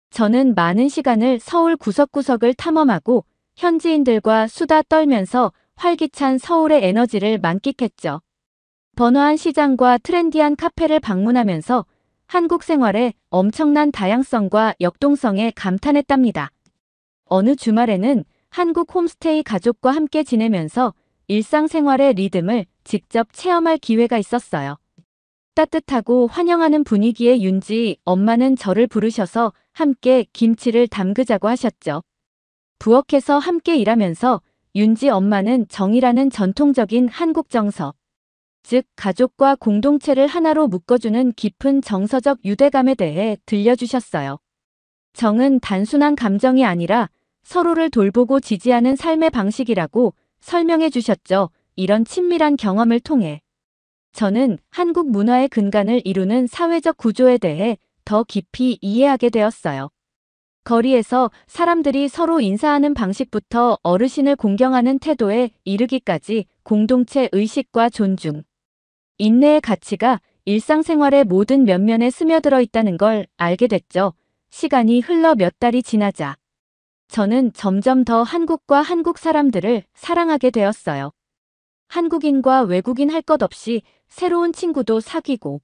저는 많은 시간을 서울 구석구석을 탐험하고 현지인들과 수다 떨면서 활기찬 서울의 에너지를 만끽했죠. 번화한 시장과 트렌디한 카페를 방문하면서 한국 생활의 엄청난 다양성과 역동성에 감탄했답니다. 어느 주말에는 한국 홈스테이 가족과 함께 지내면서 일상생활의 리듬을 직접 체험할 기회가 있었어요. 따뜻하고 환영하는 분위기의 윤지 엄마는 저를 부르셔서 함께 김치를 담그자고 하셨죠. 부엌에서 함께 일하면서 윤지 엄마는 정이라는 전통적인 한국 정서, 즉 가족과 공동체를 하나로 묶어주는 깊은 정서적 유대감에 대해 들려주셨어요. 정은 단순한 감정이 아니라 서로를 돌보고 지지하는 삶의 방식이라고 설명해 주셨죠. 이런 친밀한 경험을 통해 저는 한국 문화의 근간을 이루는 사회적 구조에 대해 더 깊이 이해하게 되었어요. 거리에서 사람들이 서로 인사하는 방식부터 어르신을 공경하는 태도에 이르기까지 공동체 의식과 존중, 인내의 가치가 일상생활의 모든 면면에 스며들어 있다는 걸 알게 됐죠. 시간이 흘러 몇 달이 지나자 저는 점점 더 한국과 한국 사람들을 사랑하게 되었어요. 한국인과 외국인 할 것 없이 새로운 친구도 사귀고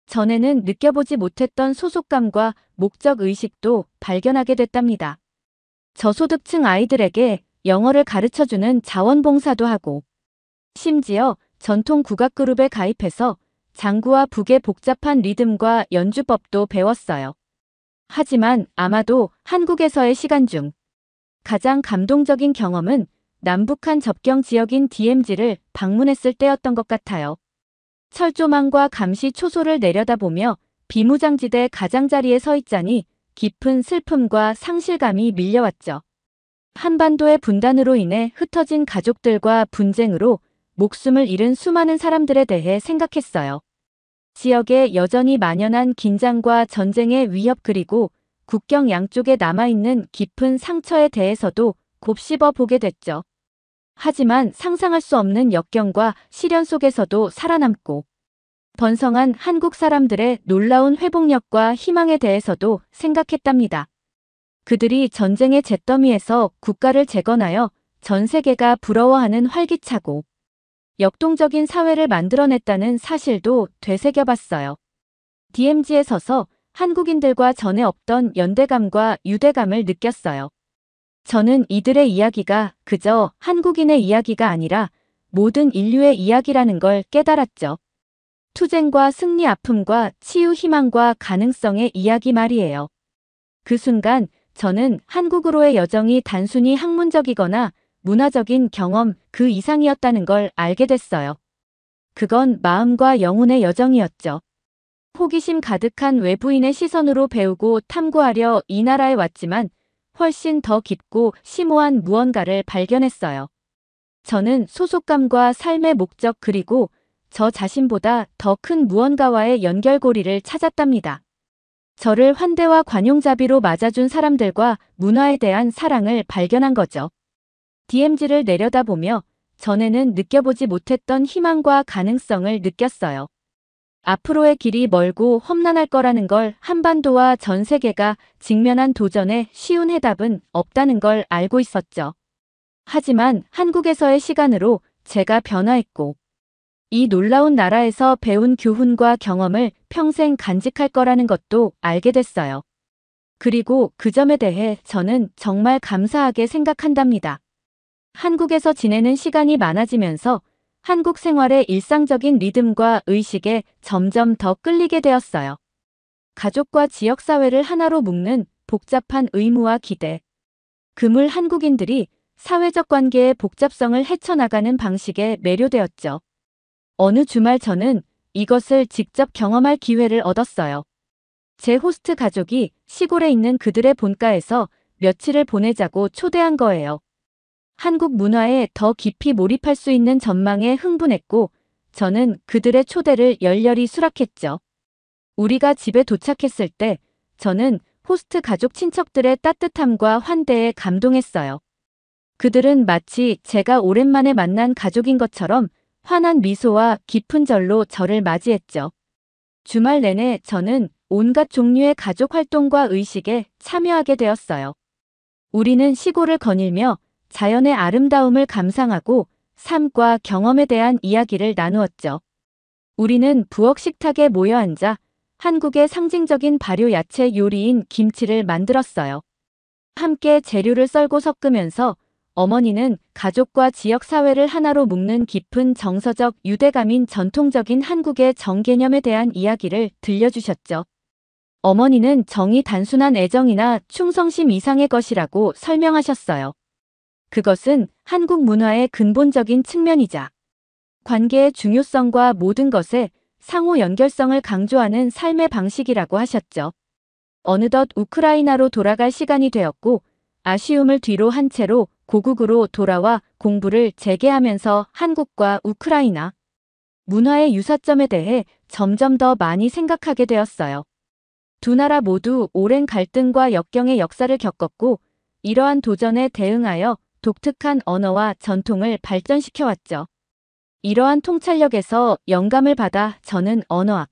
전에는 느껴보지 못했던 소속감과 목적 의식도 발견하게 됐답니다. 저소득층 아이들에게 영어를 가르쳐주는 자원봉사도 하고 심지어 전통 국악그룹에 가입해서 장구와 북의 복잡한 리듬과 연주법도 배웠어요. 하지만 아마도 한국에서의 시간 중 가장 감동적인 경험은 남북한 접경 지역인 DMZ를 방문했을 때였던 것 같아요. 철조망과 감시 초소를 내려다보며 비무장지대 가장자리에 서 있자니 깊은 슬픔과 상실감이 밀려왔죠. 한반도의 분단으로 인해 흩어진 가족들과 분쟁으로 목숨을 잃은 수많은 사람들에 대해 생각했어요. 지역에 여전히 만연한 긴장과 전쟁의 위협 그리고 국경 양쪽에 남아있는 깊은 상처에 대해서도 곱씹어 보게 됐죠. 하지만 상상할 수 없는 역경과 시련 속에서도 살아남고 번성한 한국 사람들의 놀라운 회복력과 희망에 대해서도 생각했답니다. 그들이 전쟁의 잿더미에서 국가를 재건하여 전 세계가 부러워하는 활기차고 역동적인 사회를 만들어냈다는 사실도 되새겨봤어요. DMZ에 서서 한국인들과 전에 없던 연대감과 유대감을 느꼈어요. 저는 이들의 이야기가 그저 한국인의 이야기가 아니라 모든 인류의 이야기라는 걸 깨달았죠. 투쟁과 승리, 아픔과 치유, 희망과 가능성의 이야기 말이에요. 그 순간 저는 한국으로의 여정이 단순히 학문적이거나 문화적인 경험 그 이상이었다는 걸 알게 됐어요. 그건 마음과 영혼의 여정이었죠. 호기심 가득한 외부인의 시선으로 배우고 탐구하려 이 나라에 왔지만 훨씬 더 깊고 심오한 무언가를 발견했어요. 저는 소속감과 삶의 목적 그리고 저 자신보다 더 큰 무언가와의 연결고리를 찾았답니다. 저를 환대와 관용자비로 맞아준 사람들과 문화에 대한 사랑을 발견한 거죠. DMZ를 내려다보며 전에는 느껴보지 못했던 희망과 가능성을 느꼈어요. 앞으로의 길이 멀고 험난할 거라는 걸 한반도와 전 세계가 직면한 도전에 쉬운 해답은 없다는 걸 알고 있었죠. 하지만 한국에서의 시간으로 제가 변화했고 이 놀라운 나라에서 배운 교훈과 경험을 평생 간직할 거라는 것도 알게 됐어요. 그리고 그 점에 대해 저는 정말 감사하게 생각한답니다. 한국에서 지내는 시간이 많아지면서 한국 생활의 일상적인 리듬과 의식에 점점 더 끌리게 되었어요. 가족과 지역사회를 하나로 묶는 복잡한 의무와 기대. 그물 한국인들이 사회적 관계의 복잡성을 헤쳐나가는 방식에 매료되었죠. 어느 주말 저는 이것을 직접 경험할 기회를 얻었어요. 제 호스트 가족이 시골에 있는 그들의 본가에서 며칠을 보내자고 초대한 거예요. 한국 문화에 더 깊이 몰입할 수 있는 전망에 흥분했고 저는 그들의 초대를 열렬히 수락했죠. 우리가 집에 도착했을 때 저는 호스트 가족 친척들의 따뜻함과 환대에 감동했어요. 그들은 마치 제가 오랜만에 만난 가족인 것처럼 환한 미소와 깊은 절로 저를 맞이했죠. 주말 내내 저는 온갖 종류의 가족 활동과 의식에 참여하게 되었어요. 우리는 시골을 거닐며 자연의 아름다움을 감상하고 삶과 경험에 대한 이야기를 나누었죠. 우리는 부엌 식탁에 모여 앉아 한국의 상징적인 발효 야채 요리인 김치를 만들었어요. 함께 재료를 썰고 섞으면서 어머니는 가족과 지역 사회를 하나로 묶는 깊은 정서적 유대감인 전통적인 한국의 정개념에 대한 이야기를 들려주셨죠. 어머니는 정이 단순한 애정이나 충성심 이상의 것이라고 설명하셨어요. 그것은 한국 문화의 근본적인 측면이자 관계의 중요성과 모든 것의 상호 연결성을 강조하는 삶의 방식이라고 하셨죠. 어느덧 우크라이나로 돌아갈 시간이 되었고 아쉬움을 뒤로 한 채로 고국으로 돌아와 공부를 재개하면서 한국과 우크라이나 문화의 유사점에 대해 점점 더 많이 생각하게 되었어요. 두 나라 모두 오랜 갈등과 역경의 역사를 겪었고 이러한 도전에 대응하여 독특한 언어와 전통을 발전시켜왔죠. 이러한 통찰력에서 영감을 받아 저는 언어학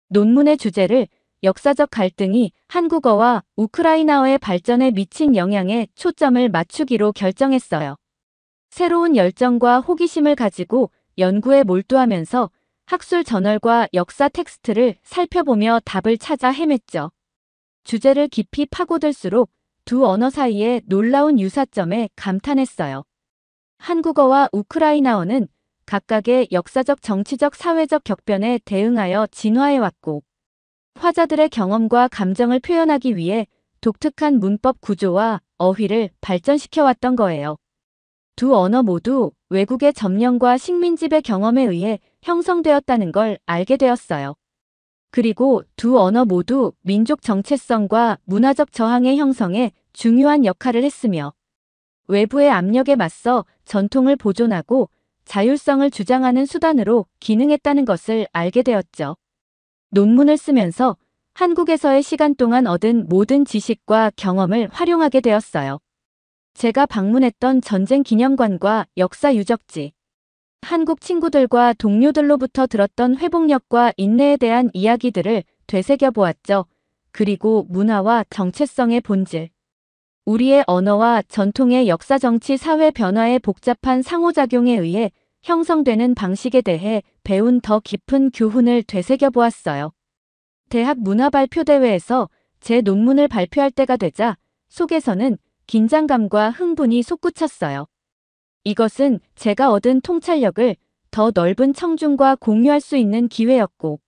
논문의 주제를 역사적 갈등이 한국어와 우크라이나어의 발전에 미친 영향에 초점을 맞추기로 결정했어요. 새로운 열정과 호기심을 가지고 연구에 몰두하면서 학술 저널과 역사 텍스트를 살펴보며 답을 찾아 헤맸죠. 주제를 깊이 파고들수록 두 언어 사이의 놀라운 유사점에 감탄했어요. 한국어와 우크라이나어는 각각의 역사적 정치적 사회적 격변에 대응하여 진화해왔고 화자들의 경험과 감정을 표현하기 위해 독특한 문법 구조와 어휘를 발전시켜왔던 거예요. 두 언어 모두 외국의 점령과 식민지배 경험에 의해 형성되었다는 걸 알게 되었어요. 그리고 두 언어 모두 민족 정체성과 문화적 저항의 형성에 중요한 역할을 했으며 외부의 압력에 맞서 전통을 보존하고 자율성을 주장하는 수단으로 기능했다는 것을 알게 되었죠. 논문을 쓰면서 한국에서의 시간 동안 얻은 모든 지식과 경험을 활용하게 되었어요. 제가 방문했던 전쟁 기념관과 역사 유적지, 한국 친구들과 동료들로부터 들었던 회복력과 인내에 대한 이야기들을 되새겨 보았죠. 그리고 문화와 정체성의 본질, 우리의 언어와 전통의 역사 정치 사회 변화의 복잡한 상호작용에 의해 형성되는 방식에 대해 배운 더 깊은 교훈을 되새겨 보았어요. 대학 문화발표대회에서 제 논문을 발표할 때가 되자 속에서는 긴장감과 흥분이 솟구쳤어요. 이것은 제가 얻은 통찰력을 더 넓은 청중과 공유할 수 있는 기회였고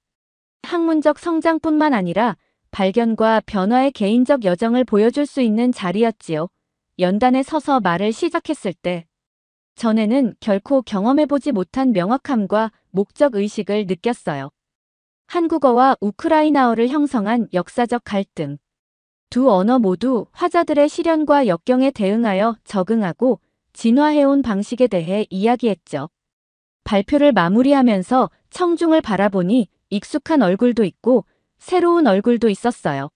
학문적 성장뿐만 아니라 발견과 변화의 개인적 여정을 보여줄 수 있는 자리였지요. 연단에 서서 말을 시작했을 때 전에는 결코 경험해보지 못한 명확함과 목적의식을 느꼈어요. 한국어와 우크라이나어를 형성한 역사적 갈등. 두 언어 모두 화자들의 시련과 역경에 대응하여 적응하고 진화해온 방식에 대해 이야기했죠. 발표를 마무리하면서 청중을 바라보니 익숙한 얼굴도 있고 새로운 얼굴도 있었어요.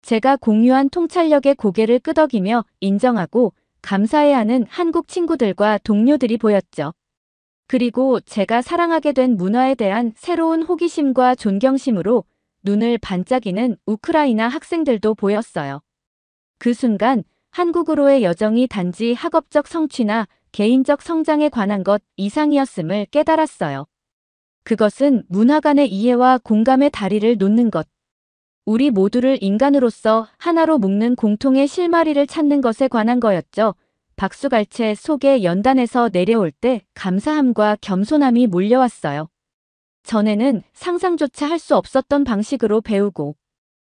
제가 공유한 통찰력에 고개를 끄덕이며 인정하고 감사해하는 한국 친구들과 동료들이 보였죠. 그리고 제가 사랑하게 된 문화에 대한 새로운 호기심과 존경심으로 눈을 반짝이는 우크라이나 학생들도 보였어요. 그 순간 한국으로의 여정이 단지 학업적 성취나 개인적 성장에 관한 것 이상이었음을 깨달았어요. 그것은 문화 간의 이해와 공감의 다리를 놓는 것. 우리 모두를 인간으로서 하나로 묶는 공통의 실마리를 찾는 것에 관한 거였죠. 박수갈채 속의 연단에서 내려올 때 감사함과 겸손함이 몰려왔어요. 전에는 상상조차 할 수 없었던 방식으로 배우고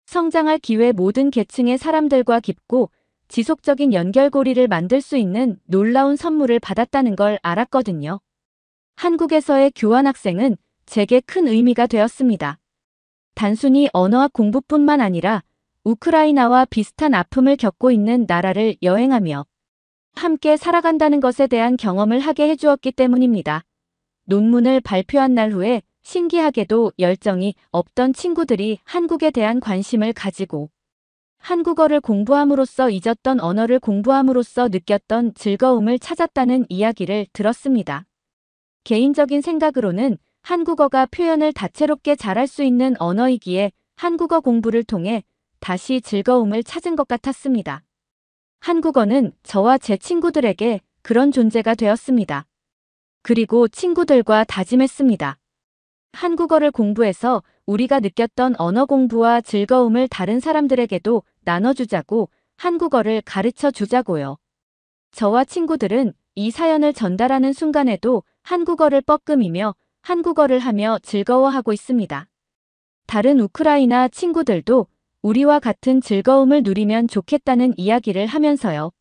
성장할 기회 모든 계층의 사람들과 깊고 지속적인 연결고리를 만들 수 있는 놀라운 선물을 받았다는 걸 알았거든요. 한국에서의 교환학생은 제게 큰 의미가 되었습니다. 단순히 언어학 공부뿐만 아니라 우크라이나와 비슷한 아픔을 겪고 있는 나라를 여행하며 함께 살아간다는 것에 대한 경험을 하게 해주었기 때문입니다. 논문을 발표한 날 후에 신기하게도 열정이 없던 친구들이 한국에 대한 관심을 가지고 한국어를 공부함으로써 잊었던 언어를 공부함으로써 느꼈던 즐거움을 찾았다는 이야기를 들었습니다. 개인적인 생각으로는 한국어가 표현을 다채롭게 잘할 수 있는 언어이기에 한국어 공부를 통해 다시 즐거움을 찾은 것 같았습니다. 한국어는 저와 제 친구들에게 그런 존재가 되었습니다. 그리고 친구들과 다짐했습니다. 한국어를 공부해서 우리가 느꼈던 언어 공부와 즐거움을 다른 사람들에게도 나눠주자고 한국어를 가르쳐 주자고요. 저와 친구들은 이 사연을 전달하는 순간에도 한국어를 뻐끔이며 한국어를 하며 즐거워하고 있습니다. 다른 우크라이나 친구들도 우리와 같은 즐거움을 누리면 좋겠다는 이야기를 하면서요.